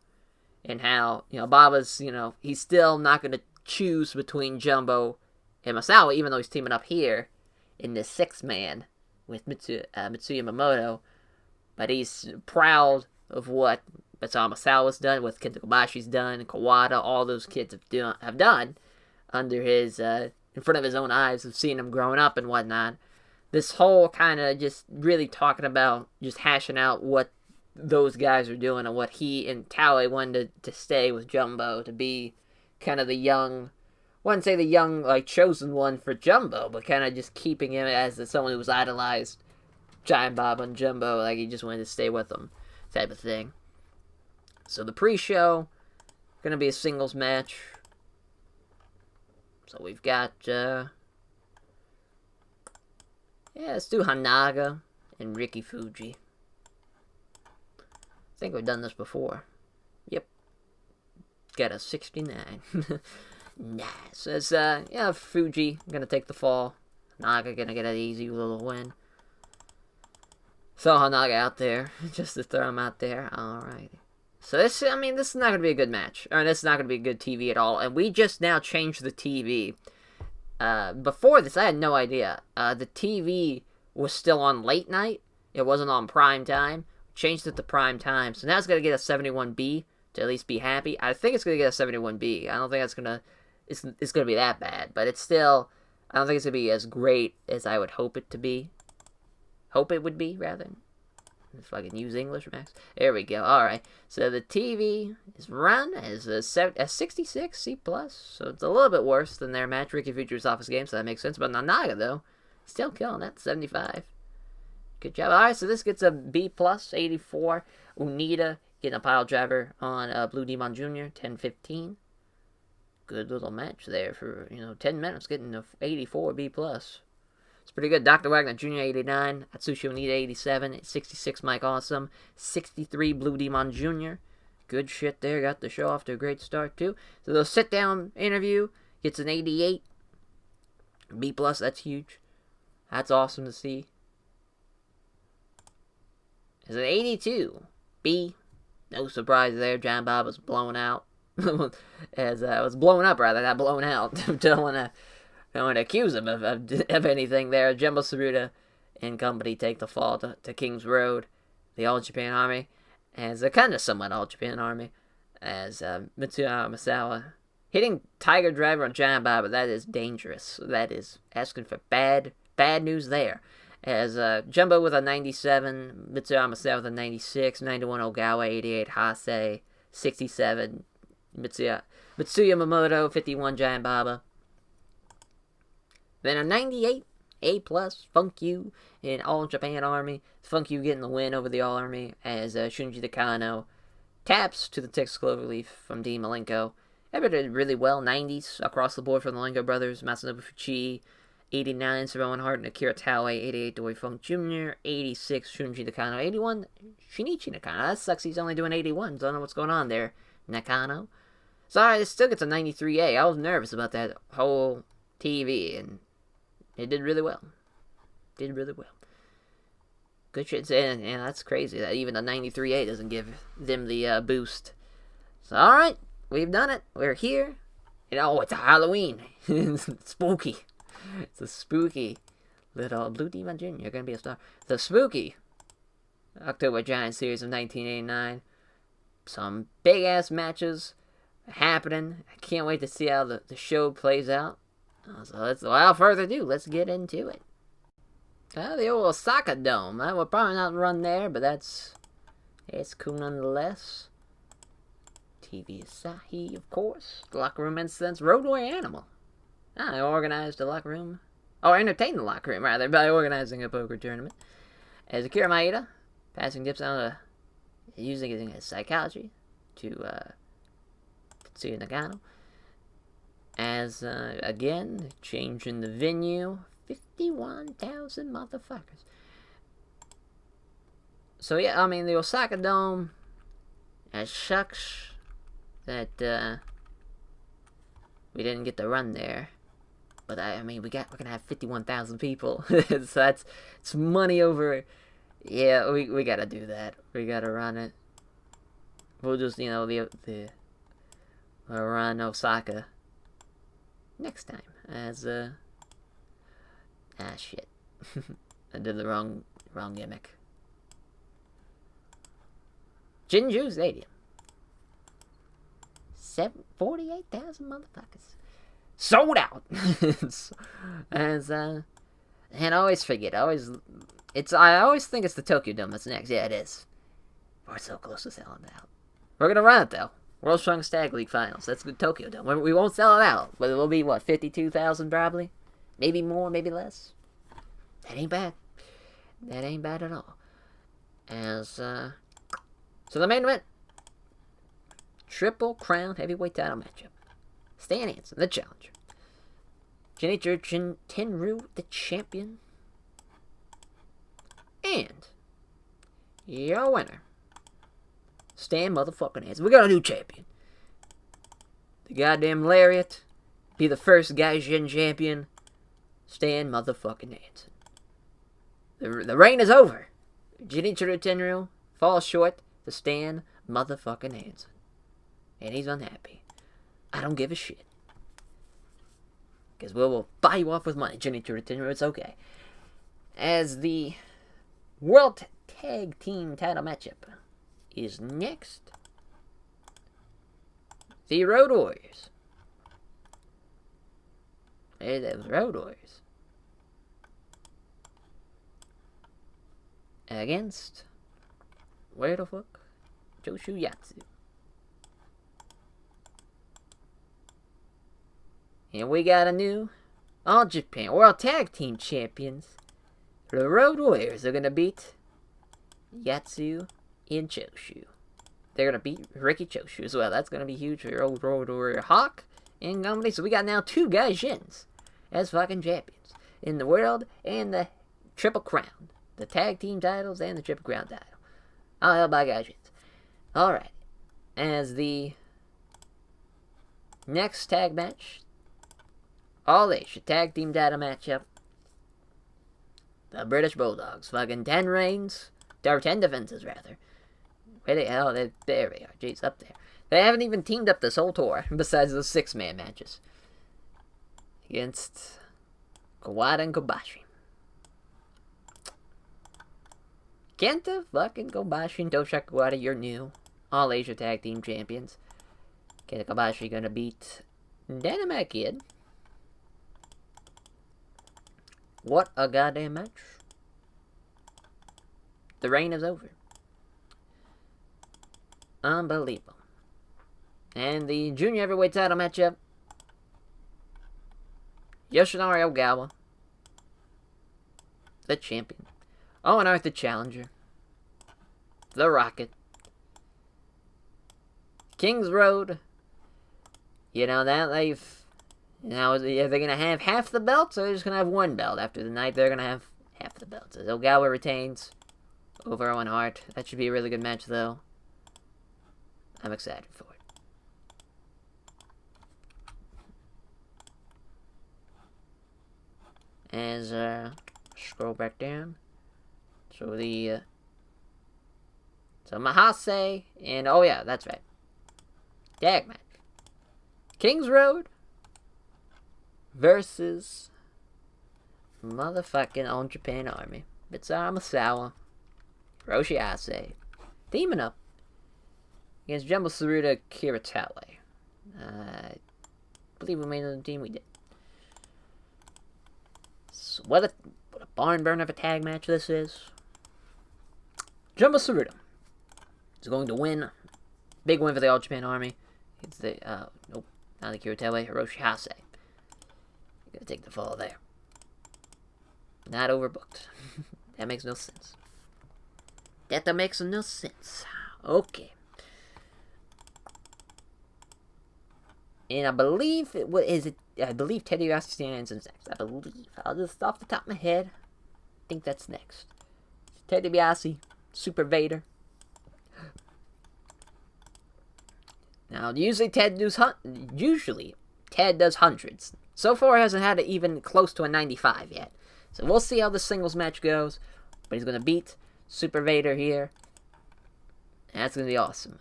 And how, you know, Baba's, you know, he's still not going to choose between Jumbo and Misawa, even though he's teaming up here in this 6-man with Mitsuya Miyamoto. But he's proud of what Misuharu Misawa's done, what Kenta Kobashi's done, and Kawada, all those kids have done under his, in front of his own eyes, of seeing him growing up and whatnot. This whole kind of just really talking about, just hashing out what those guys are doing and what he and Taue wanted to stay with Jumbo, to be kind of the young, I wouldn't say the young, like, chosen one for Jumbo, but kind of just keeping him as someone who was idolized Giant Baba and Jumbo, like he just wanted to stay with them, type of thing. So the pre-show, gonna be a singles match. So we've got, yeah, let's do Hanaga and Ricky Fuji. I think we've done this before. Yep. Got a 69. Nice. It's, yeah, Fuji gonna take the fall. Hanaga gonna get an easy little win. Throw Hanaga out there, just to throw him out there. Alright. So this, I mean, this is not gonna be a good match. Or this is not gonna be good TV at all. And we just now changed the TV. Before this, I had no idea. The TV was still on late night. It wasn't on prime time. changed it to prime time. So now it's going to get a 71B to at least be happy. I think it's going to get a 71B. I don't think it's going to be that bad. But it's still, I don't think it's going to be as great as I would hope it to be. Hope it would be, rather. If I can use English, Max. There we go. Alright. So the TV is run as a 66 C+. So it's a little bit worse than their match. Ricky Future's Office game, so that makes sense. But Nanaga, though, still killing that. 75. Good job. Alright, so this gets a B+, 84. Unida getting a pile driver on Blue Demon Jr., 10-15. Good little match there for, 10 minutes, getting a 84 B+. It's pretty good. Dr. Wagner Jr., 89. Atsushi Onita, 87. 66, Mike Awesome. 63, Blue Demon Jr. Good shit there. Got the show off to a great start, too. So the sit-down interview gets an 88. B+, that's huge. That's awesome to see. It's an 82. B. No surprise there. John Bob was blown out. Was blown up, rather, not blown out. Don't want to accuse him of anything there. Jumbo Tsuruta and company take the fall to King's Road. The All Japan Army, as a kind of somewhat All Japan Army, as Misuharu Misawa hitting Tiger Driver on John Bob, but that is dangerous. That is asking for bad news there. As Jumbo with a 97, Misuharu Misawa with a 96, 91 Ogawa, 88 Hase, 67 Mitsuya Momoto, 51 Giant Baba. Then a 98, A+, Funk You in All Japan Army. Funk You getting the win over the All Army as Shunji Takano taps to the Texas Cloverleaf from Dean Malenko. Everybody did really well. 90s across the board from the Malenko brothers. Masanobu Fuchi, 89 Samoan Hart and Akira Taue, 88 Dory Funk Jr., 86 Shunji Nakano, 81 Shinichi Nakano. That sucks, he's only doing 81. Don't know what's going on there, Nakano. Sorry, it still gets a 93A. I was nervous about that whole TV, and it did really well. Good shit. And that's crazy that even a 93A doesn't give them the boost. So, alright, we've done it. We're here. It's a Halloween. It's spooky. It's a spooky little Blue Demon Jr. You're going to be a star. The spooky October Giant Series of 1989. Some big-ass matches happening. I can't wait to see how the show plays out. So without further ado, let's get into it. The old Osaka Dome. We'll probably not run there, but it's cool nonetheless. TV Asahi, of course. The locker room incidents. Roadway Animal. I organized a locker room. Or entertained the locker room, rather, by organizing a poker tournament. As Akira Maeda, passing dips on using it as psychology to Tetsuya Nagano. As, again, changing the venue. 51,000 motherfuckers. So, yeah, I mean, the Osaka Dome, it sucks that, we didn't get to run there. But, I mean, we're gonna have 51,000 people. So it's money over. Yeah, we gotta do that. We gotta run it. We'll just, we'll run Osaka next time as shit. I did the wrong gimmick. Jinju Stadium. 48,000 motherfuckers. Sold out. And I always forget. I always think it's the Tokyo Dome that's next. Yeah, it is. We're so close to selling out. We're gonna run it though. World Strongest Tag League Finals. That's the Tokyo Dome. We won't sell it out, but it will be 52,000 probably, maybe more, maybe less. That ain't bad. That ain't bad at all. As so the main event, Triple Crown Heavyweight Title matchup. Stan Hansen, the challenger. Genichiro Tenryu, the champion. And your winner, Stan motherfucking Hansen. We got a new champion. The goddamn Lariat. Be the first Gaijin champion. Stan motherfucking Hansen. The reign is over. Genichiro Tenryu falls short to Stan motherfucking Hansen. And he's unhappy. I don't give a shit. Because we'll buy you off with money, Genichiro Tenryu. It's okay. As the World tag team title matchup is next. The Road Warriors. Hey, those Road Warriors. Against, where the fuck? Joshu Yatsu. And we got a new All Japan World Tag Team Champions. The Road Warriors are gonna beat Yatsu and Joshu. They're gonna beat Ricky Choshu as well. That's gonna be huge for your old Road Warrior Hawk and company. So we got now two Gaijins as fucking champions in the world and the Triple Crown. The tag team titles and the Triple Crown title. All held by Gaijins. Alright. As the next tag match, All Asia tag team title matchup. The British Bulldogs. Fucking 10 reigns. Or 10 defenses, rather. Where the hell? There they are. Jeez, up there. They haven't even teamed up this whole tour, besides those 6-man matches. Against Kawada and Kobashi. Kenta, fucking Kobashi, and Tosha Kawada, you're new. All Asia Tag Team Champions. Kenta Kobashi gonna beat Dynamite Kid. What a goddamn match. The reign is over. Unbelievable. And the junior heavyweight title matchup. Yoshinari Ogawa, the champion. Owen Hart, the challenger. The Rocket. Kings Road. You know, that they've... Now, are they going to have half the belts, or are they just going to have one belt? After the night, they're going to have half the belts. As Ogawa retains over Owen Hart. That should be a really good match, though. I'm excited for it. As, scroll back down. So the, so Mahase, and, oh yeah, that's right. Tag match. Kings Road versus motherfucking All Japan Army. Misuharu Misawa, Hiroshi Ase, teaming up against Jumbo Tsuruta Kiritale. I believe we made another team, we did. So what a barn burner of a tag match this is. Jumbo Tsuruta is going to win. Big win for the All Japan Army. It's the, nope, not the Kiritale, Hiroshi Hase. Gonna take the fall there. Not overbooked. That makes no sense. That makes no sense. Okay. And I believe I believe Ted DiBiase stands next. I believe. I'll just off the top of my head. I think that's next. Ted DiBiase, Super Vader. Now, usually Ted does hundreds. So far, hasn't had it even close to a 95 yet. So we'll see how the singles match goes. But he's gonna beat Super Vader here. And that's gonna be awesome.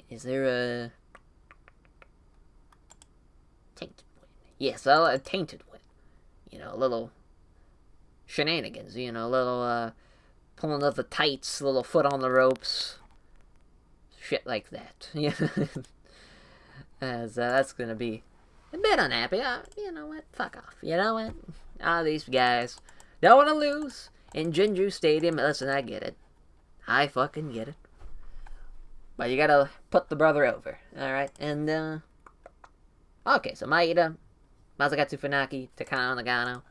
Is there a tainted win? Yes, a tainted win. You know, a little shenanigans. You know, a little pulling of the tights, a little foot on the ropes, shit like that. Yeah, as that's gonna be a bit unhappy. You know what? Fuck off. You know what? These guys don't want to lose in Jinju Stadium. Listen, I get it. I fucking get it. But you gotta put the brother over, alright? And, okay, so Maeda, Masakatsu Funaki, Takano Nagano.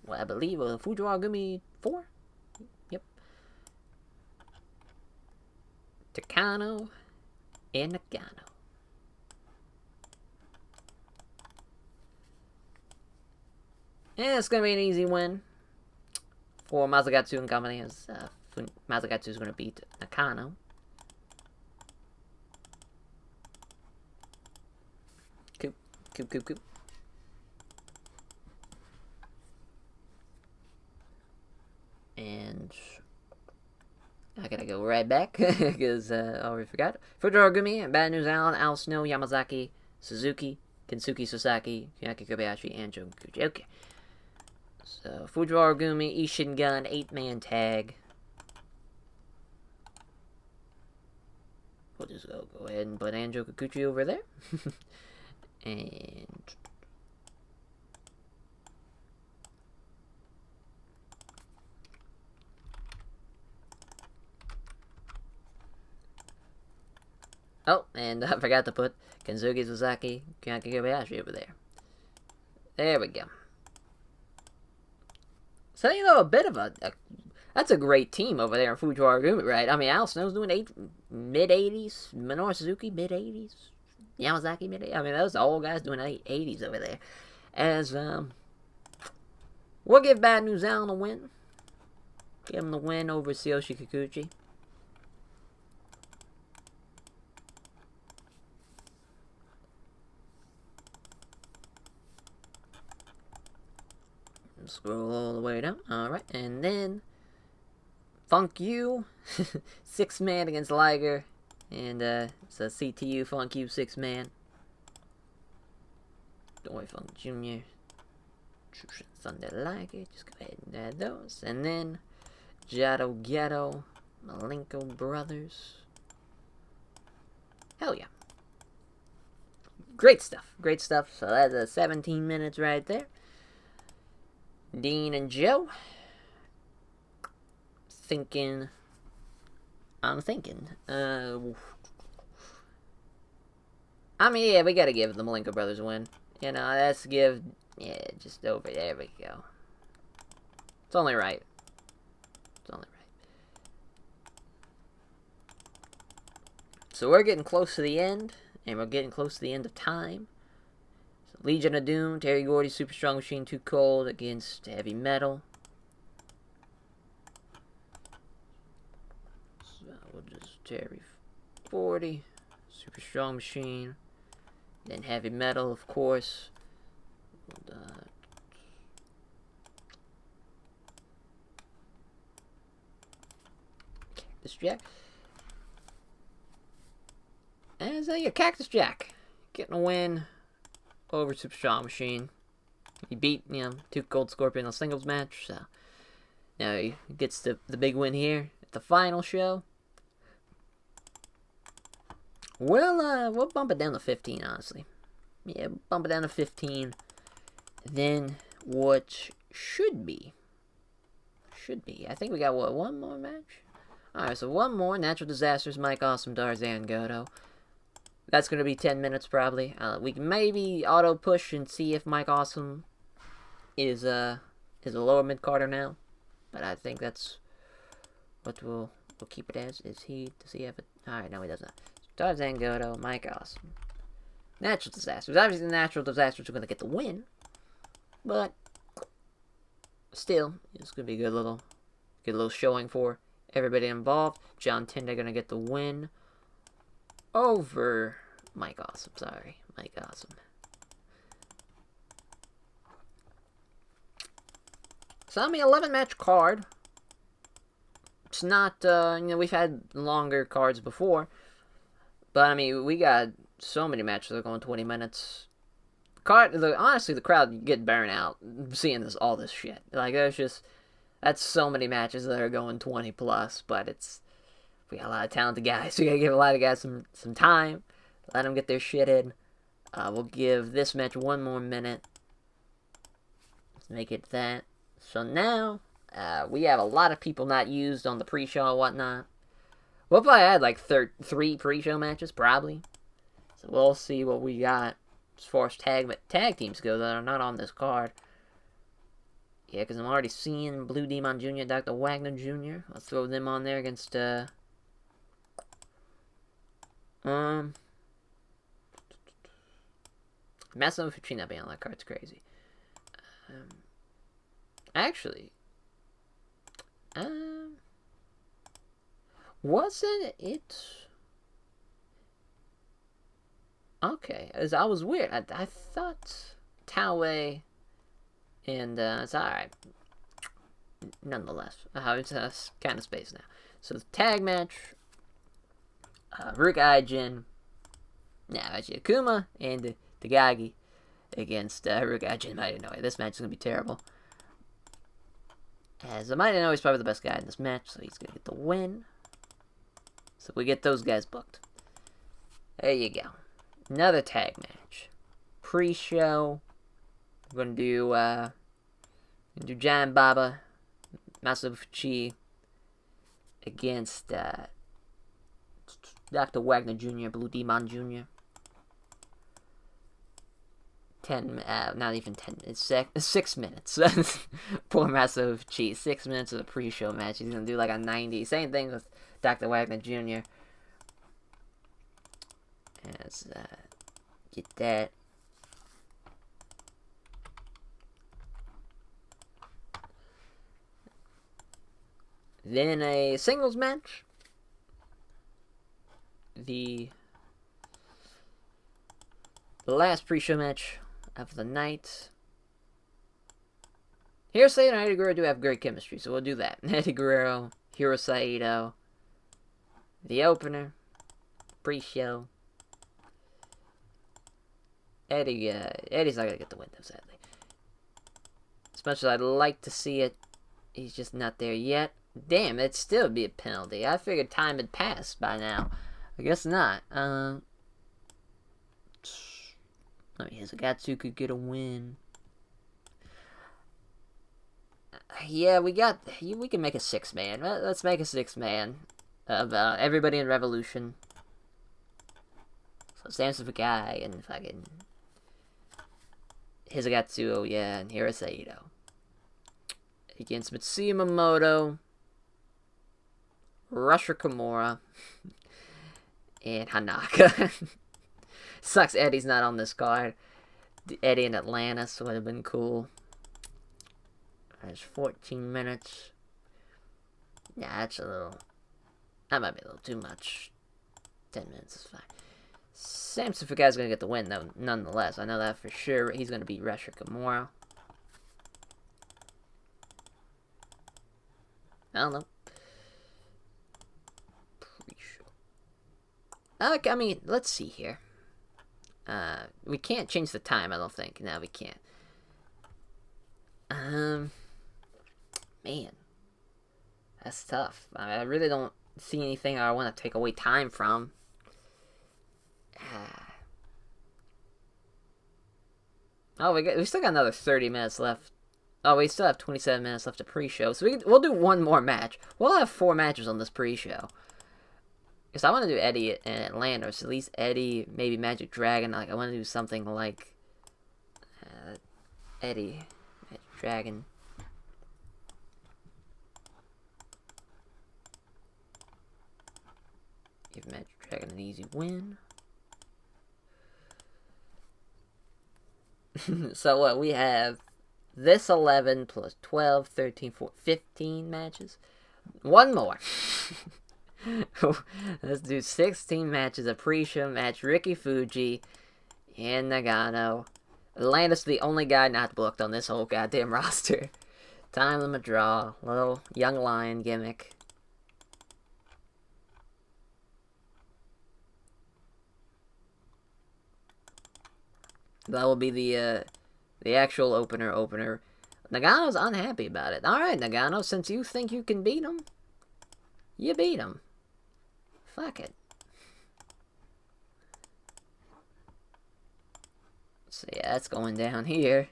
Well, I believe Fujiwara Gumi 4? Yep. Takano and Nagano. Yeah, it's going to be an easy win for Masakatsu and company, as Masakatsu is going to beat Nakano. Coop. And I gotta go right back, because I already forgot. Fujiwara Gumi, Bad News Allen, Al Snow, Yamazaki, Suzuki, Kensuke Sasaki, Kiyaki Kobayashi, and Joe Kikuchi. Okay. So, Fujiwara Gumi, Ishin Gun, 8-man tag. We'll just go ahead and put Anjo Kikuchi over there. And... oh, and I forgot to put Kensuke Sasaki, Kiyaki Kobayashi over there. There we go. So, you know, a bit of a that's a great team over there in Fujiwara Gumi, right? I mean, Al Snow's doing mid-80s. Minoru Suzuki, mid-80s. Yamazaki, mid-80s. I mean, those are all guys doing 80s over there. As, we'll give Bad News Al the win. Give him the win over Tsuyoshi Kikuchi. Scroll all the way down. Alright, and then Funk U, 6-man against Liger. And it's a CTU Funk U 6-man. Doi Funk Jr. Sunday Liger. Just go ahead and add those. And then Jado Ghetto, Malenko Brothers. Hell yeah. Great stuff. Great stuff. So that's 17 minutes right there. Dean and Joe. I'm thinking. I mean, yeah, we gotta give the Malenko Brothers a win. You know, let's give, yeah, just over, there we go. It's only right. It's only right. So we're getting close to the end, and we're getting close to the end of time. So Legion of Doom, Terry Gordy, Super Strong Machine, Too Cold against Heavy Metal. So we'll just Terry 40, Super Strong Machine, then Heavy Metal, of course. Cactus Jack. As your Cactus Jack getting a win over Super Strong Machine. He beat, you know, Too Cold Scorpion in a singles match, so now he gets the big win here at the final show. We'll bump it down to 15, honestly. Yeah, bump it down to 15. Then what should be, I think we got, what, one more match? Alright, so one more. Natural Disasters, Mike Awesome, Tarzan Goto. That's going to be 10 minutes, probably. We can maybe auto-push and see if Mike Awesome is a lower mid-carder now. But I think that's what we'll keep it as. Does he have it? Alright, no, he does not. Tarzan Goto, Mike Awesome. Natural Disasters. Obviously, the Natural Disasters are going to get the win. But still, it's going to be a good little showing for everybody involved. John Tinder going to get the win over Mike Awesome. Sorry, Mike Awesome. So, I mean, 11-match card. It's not, you know, we've had longer cards before. But, I mean, we got so many matches that are going 20 minutes. Honestly, the crowd get burnt out seeing all this shit. Like, that's so many matches that are going 20 plus, but we got a lot of talented guys. We gotta give a lot of guys some time, let them get their shit in. We'll give this match one more minute. Let's make it that. So now, we have a lot of people not used on the pre-show and whatnot. We'll probably add like 3 pre-show matches, probably. So we'll see what we got as far as tag teams go that are not on this card. Yeah, because I'm already seeing Blue Demon Jr., Dr. Wagner Jr. I'll throw them on there against, Massimo Fucci not being on that card's crazy. Actually, wasn't it? Okay, as I was weird. I thought Taue and it's alright. Nonetheless, it's kind of space now. So the tag match, Rook Aijin Now, actually, Akuma and Takagi against Ryukajin Mighty Inoue. This match is going to be terrible. As the Mighty Inoue is probably the best guy in this match, so he's going to get the win. So we get those guys booked. There you go. Another tag match. Pre-show. We're going to do Giant Baba, Masufuchi against Dr. Wagner Jr., Blue Demon Jr. not even 10 minutes, 6 minutes. Poor Masufuchi, 6 minutes of the pre-show match. He's going to do like a 90. Same thing with Dr. Wagner Jr. Let's get that. Then a singles match. The last pre-show match of the night. Hirosei and Eddie Guerrero do have great chemistry, so we'll do that. Eddie Guerrero, Hirosei Ito. The opener. Pre-show. Eddie's not going to get the win, though, sadly. As much as I'd like to see it, he's just not there yet. Damn, it'd still be a penalty. I figured time had passed by now. I guess not. I mean, Hisagatsu could get a win. Yeah, we can make a 6-man. Let's make a 6-man of everybody in Revolution. So Samson Fakai and fucking Hisagatsu, oh yeah, and Hirosei Ito. Against Mitsuya Momoto, Rusher Kimura, and Hanaka. Sucks Eddie's not on this card. Eddie in Atlantis would have been cool. There's 14 minutes. Yeah, that might be a little too much. 10 minutes is fine. Samson Fakai's going to get the win, though, nonetheless. I know that for sure. He's going to beat Rusher Kimura. I don't know. I mean, let's see here. We can't change the time, I don't think. No, we can't. Man. That's tough. I really don't see anything I want to take away time from. Oh, we still got another 30 minutes left. Oh, we still have 27 minutes left to pre-show. So we'll do one more match. We'll have 4 matches on this pre-show. Because I want to do Eddie and Atlanta, or so at least Eddie, maybe Magic Dragon. Like, I want to do something like Eddie, Magic Dragon. Give Magic Dragon an easy win. So what, we have this 11 plus 12, 13, 14, 15 matches. One more. Let's do 16 matches, a pre-show match. Ricky Fuji and Nagano. Atlantis, the only guy not booked on this whole goddamn roster. Time limit draw. Little young lion gimmick. That will be the actual opener. Nagano's unhappy about it. Alright, Nagano, since you think you can beat him, you beat him. Fuck it. So yeah, that's going down here.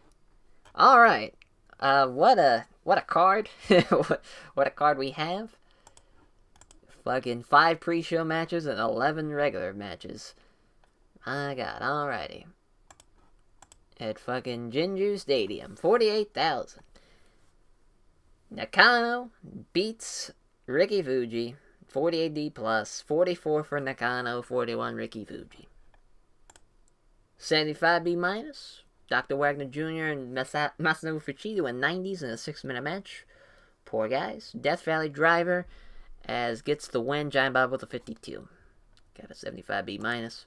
Alright. What a card. what a card we have. Fucking 5 pre-show matches and 11 regular matches. My god, alrighty. At fucking Jinju Stadium. 48,000. Nakano beats Ricky Fuji. 48D plus. 44 for Nakano. 41 Ricky Fuji. 75B minus. Dr. Wagner Jr. and Masanobu Fuchi doing 90s in a 6-minute match. Poor guys. Death Valley Driver as gets the win. Giant Bob with a 52. Got a 75B minus.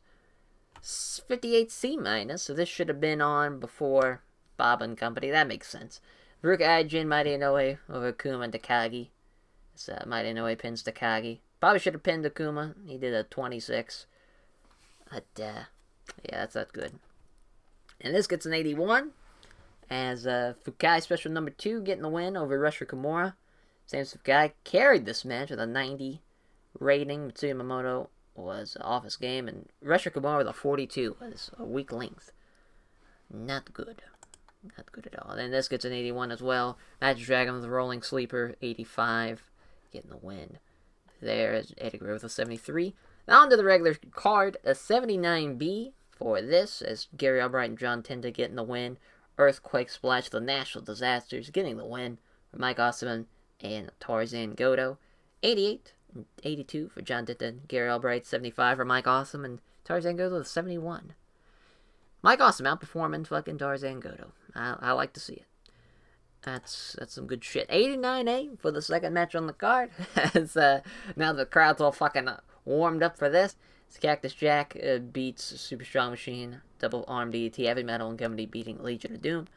58C minus, so this should have been on before Bob and Company. That makes sense. Rook Aijin, Mighty Inoue over Akuma and Takagi. So Mighty Inoue pins Takagi. Probably should have pinned Akuma. He did a 26. But, Yeah, that's not good. And this gets an 81, as Fukai Special number 2 getting the win over Rusher Kimura. Sam Fukai carried this match with a 90 rating. Mitsuya Yamamoto was off his game, and Rusher Kimura with a 42 was a weak length. Not good. Not good at all. And this gets an 81 as well. Magic Dragon with a Rolling Sleeper, 85, getting the win. There is Eddie Guerrero with a 73. Now on to the regular card, a 79B for this, as Gary Albright and John Tenta getting the win. Earthquake Splash, the National Disasters, getting the win for Mike Osman and Tarzan Goto. 88 and 82 for John Tenta and Gary Albright. 75 for Mike Awesome and Tarzan Goto with 71. Mike Awesome outperforming fucking Tarzan Goto. I like to see it. That's some good shit. 89A for the second match on the card. As now the crowd's all fucking warmed up for this. It's Cactus Jack beats Super Strong Machine, Double Arm DDT, Heavy Metal, and Company beating Legion of Doom.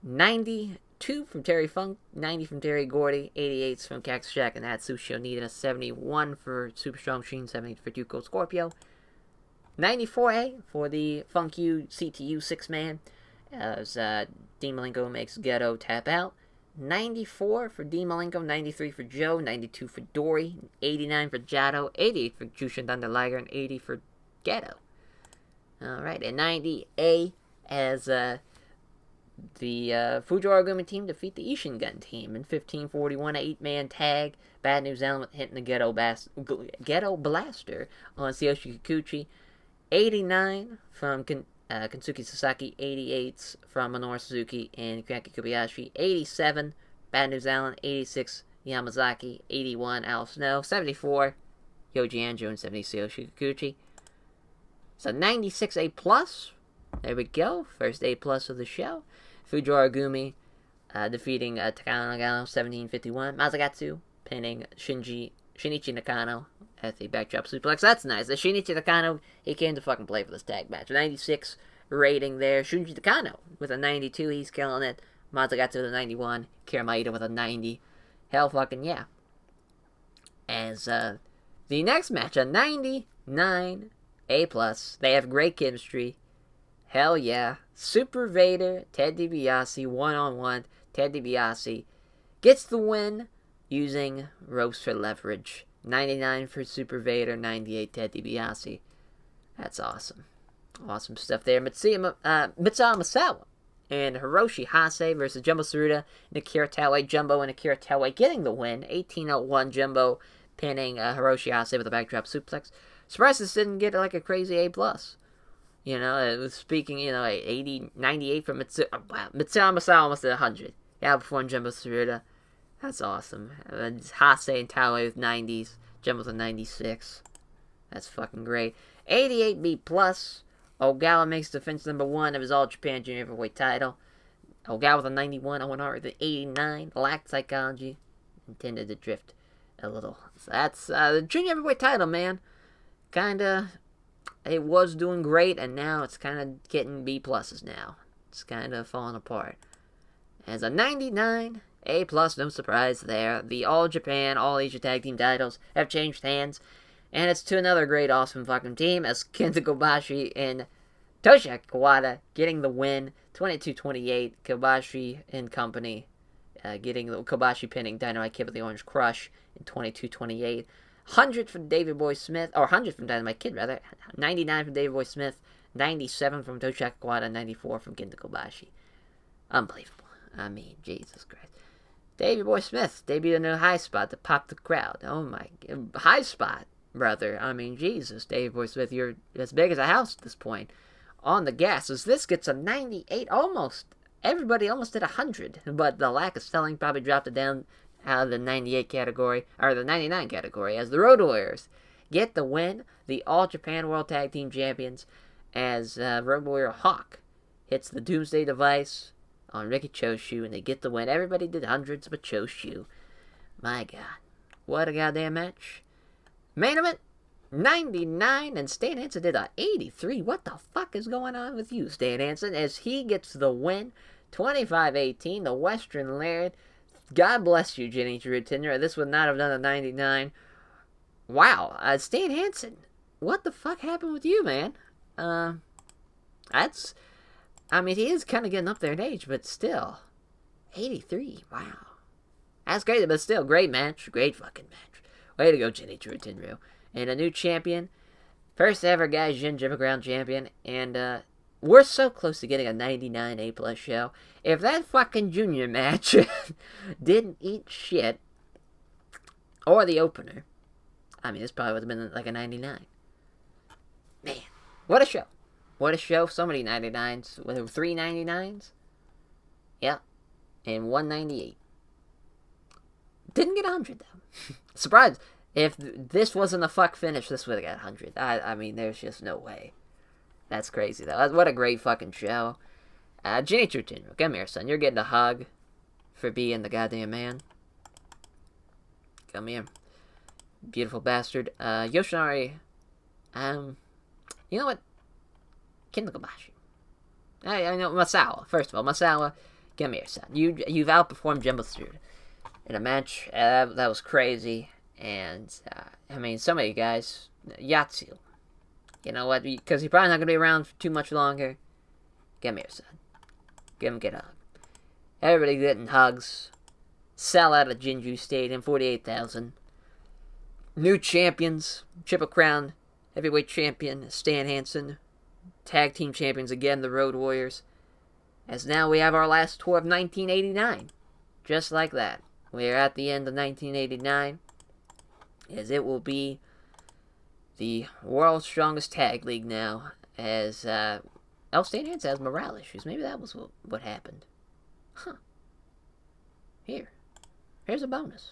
92 from Terry Funk, 90 from Terry Gordy, 88 from Cactus Jack and Atsushi Onita, 71 for Super Strong Machine, 70 for Duco Scorpio. 94A for the Funk U CTU 6-man, as Dean Malenko makes Ghetto tap out. 94 for Dean Malenko, 93 for Joe, 92 for Dory, 89 for Jado, 88 for Jushin Thunder Liger, and 80 for Ghetto. Alright, and 90A as the Fujiwara Gumi team defeat the Ishingun team in 1541, 8-man tag. Bad News Element hitting the Ghetto Blaster on Tsuyoshi Kikuchi. 89 from Kensuke Sasaki, 88 from Minoru Suzuki and Kuyaki Kobayashi, 87 Bad News Allen, 86 Yamazaki, 81 Al Snow, 74 Yoji Anjo, and 70 Tsuyoshi Kikuchi. So 96A+. There we go. First A+ of the show. Fujiwara Gumi defeating Takano Nagano, 1751. Masagatsu pinning Shinichi Nakano at the backdrop suplex. That's nice. The Shinichi Nakano, he came to fucking play for this tag match. 96 rating there. Shunichi Nakano with a 92. He's killing it. Masagatsu with a 91. Kiramaida with a 90. Hell fucking yeah. As the next match, a 99 A+. They have great chemistry. Hell yeah. Super Vader, Ted DiBiase, one-on-one. Ted DiBiase gets the win using ropes for leverage. 99 for Super Vader, 98 Ted DiBiase. That's awesome. Awesome stuff there. Misuharu Misawa and Hiroshi Hase versus Jumbo Tsuruta and Akira Taue. Jumbo and Akira Taue getting the win. 1801 Jumbo pinning Hiroshi Hase with a backdrop suplex. Surprised this didn't get like a crazy A+. You know, it was speaking, 98 from Misuharu Misawa almost at 100. Yeah, before Jumbo Tsuruta. That's awesome. Hase and Taue with 90s. Jumbo's a 96. That's fucking great. 88B+. Ogawa makes defense number 1 of his All Japan Junior Heavyweight title. Ogawa with a 91. Owen Hart with an 89. Lacked psychology. Intended to drift a little. So that's the Junior Heavyweight title, man. Kinda, it was doing great, and now it's kind of getting B+ now. It's kind of falling apart. As a 99... A+, no surprise there. The All Japan, All Asia Tag Team titles have changed hands. And it's to another great, awesome fucking team as Kenta Kobashi and Toshiaki Kawada getting the win. 22-28. Kobashi and company getting the Kobashi pinning Dynamite Kid with the Orange Crush in 22-28. 100 from David Boy Smith, or 100 from Dynamite Kid, rather. 99 from David Boy Smith. 97 from Toshiaki Kawada. 94 from Kenta Kobashi. Unbelievable. I mean, Jesus Christ. Davey Boy Smith debuted a new high spot to pop the crowd. Oh my, high spot, brother. I mean, Jesus, Davey Boy Smith, you're as big as a house at this point. On the gas, as this gets a 98, almost. Everybody almost did 100, but the lack of selling probably dropped it down out of the 98 category, or the 99 category, as the Road Warriors get the win, the All Japan World Tag Team Champions, as Road Warrior Hawk hits the Doomsday Device on Riki Choshu, and they get the win. Everybody did hundreds but Choshu. My God. What a goddamn match. Main event, 99, and Stan Hansen did a 83. What the fuck is going on with you, Stan Hansen? As he gets the win, 25-18, the Western Laird. God bless you, Jenichi Rutinder. This would not have done a 99. Wow. Stan Hansen, what the fuck happened with you, man? That's, I mean, he is kind of getting up there in age, but still, 83. Wow, that's great. But still, great match, great fucking match. Way to go, Genichiro Tenryu. And a new champion, first ever Gaijin Jibber Ground champion, and we're so close to getting a 99 A+ show. If that fucking junior match didn't eat shit, or the opener, I mean, this probably would have been like a 99. Man, what a show. What a show. So many 99s. With 3 99s? Yeah. And 198. Didn't get 100, though. Surprised. If this wasn't a fuck finish, this would have got 100. I mean, there's just no way. That's crazy, though. What a great fucking show. Genichiro Tenryu, come here, son. You're getting a hug for being the goddamn man. Come here. Beautiful bastard. Yoshinari, you know what? Kindokobashi. I know, Misawa. First of all, Misawa, come here, son. You've outperformed Jumbo Tsuruta in a match that was crazy. And, I mean, so many guys. Yatsu. You know what? Because he's probably not going to be around for too much longer. Come here, son. Get a hug. Everybody getting hugs. Sell out of Jinju Stadium, 48,000. New champions. Triple Crown Heavyweight Champion Stan Hansen. Tag Team Champions again, the Road Warriors. As now we have our last tour of 1989. Just like that. We are at the end of 1989. As it will be the World's Strongest Tag League now, as Stan Hansen has morale issues. Maybe that was what happened. Huh. Here's a bonus.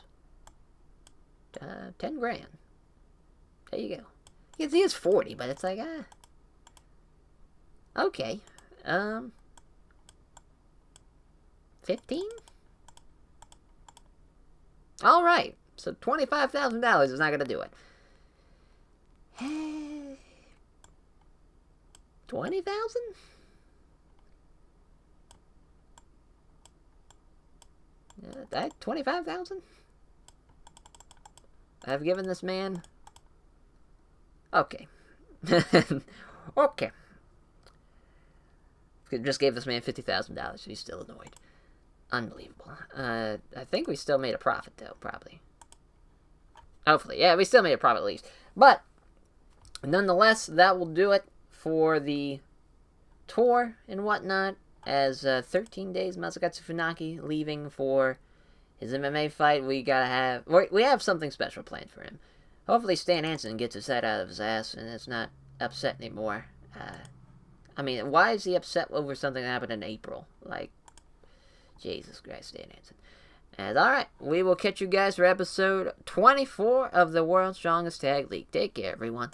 10 grand. There you go. He is 40, but it's like, okay. 15? Alright. So $25,000 is not going to do it. 20,000? That 25,000? I've given this man. Okay. Okay. Just gave this man $50,000. He's still annoyed. Unbelievable. I think we still made a profit, though, probably. Hopefully. Yeah, we still made a profit at least. But, nonetheless, that will do it for the tour and whatnot. As 13 days, Masakatsu Funaki leaving for his MMA fight. We have something special planned for him. Hopefully Stan Hansen gets his head out of his ass and is not upset anymore. I mean, why is he upset over something that happened in April? Like, Jesus Christ, Stan Hansen. And alright, we will catch you guys for episode 24 of the World's Strongest Tag League. Take care, everyone.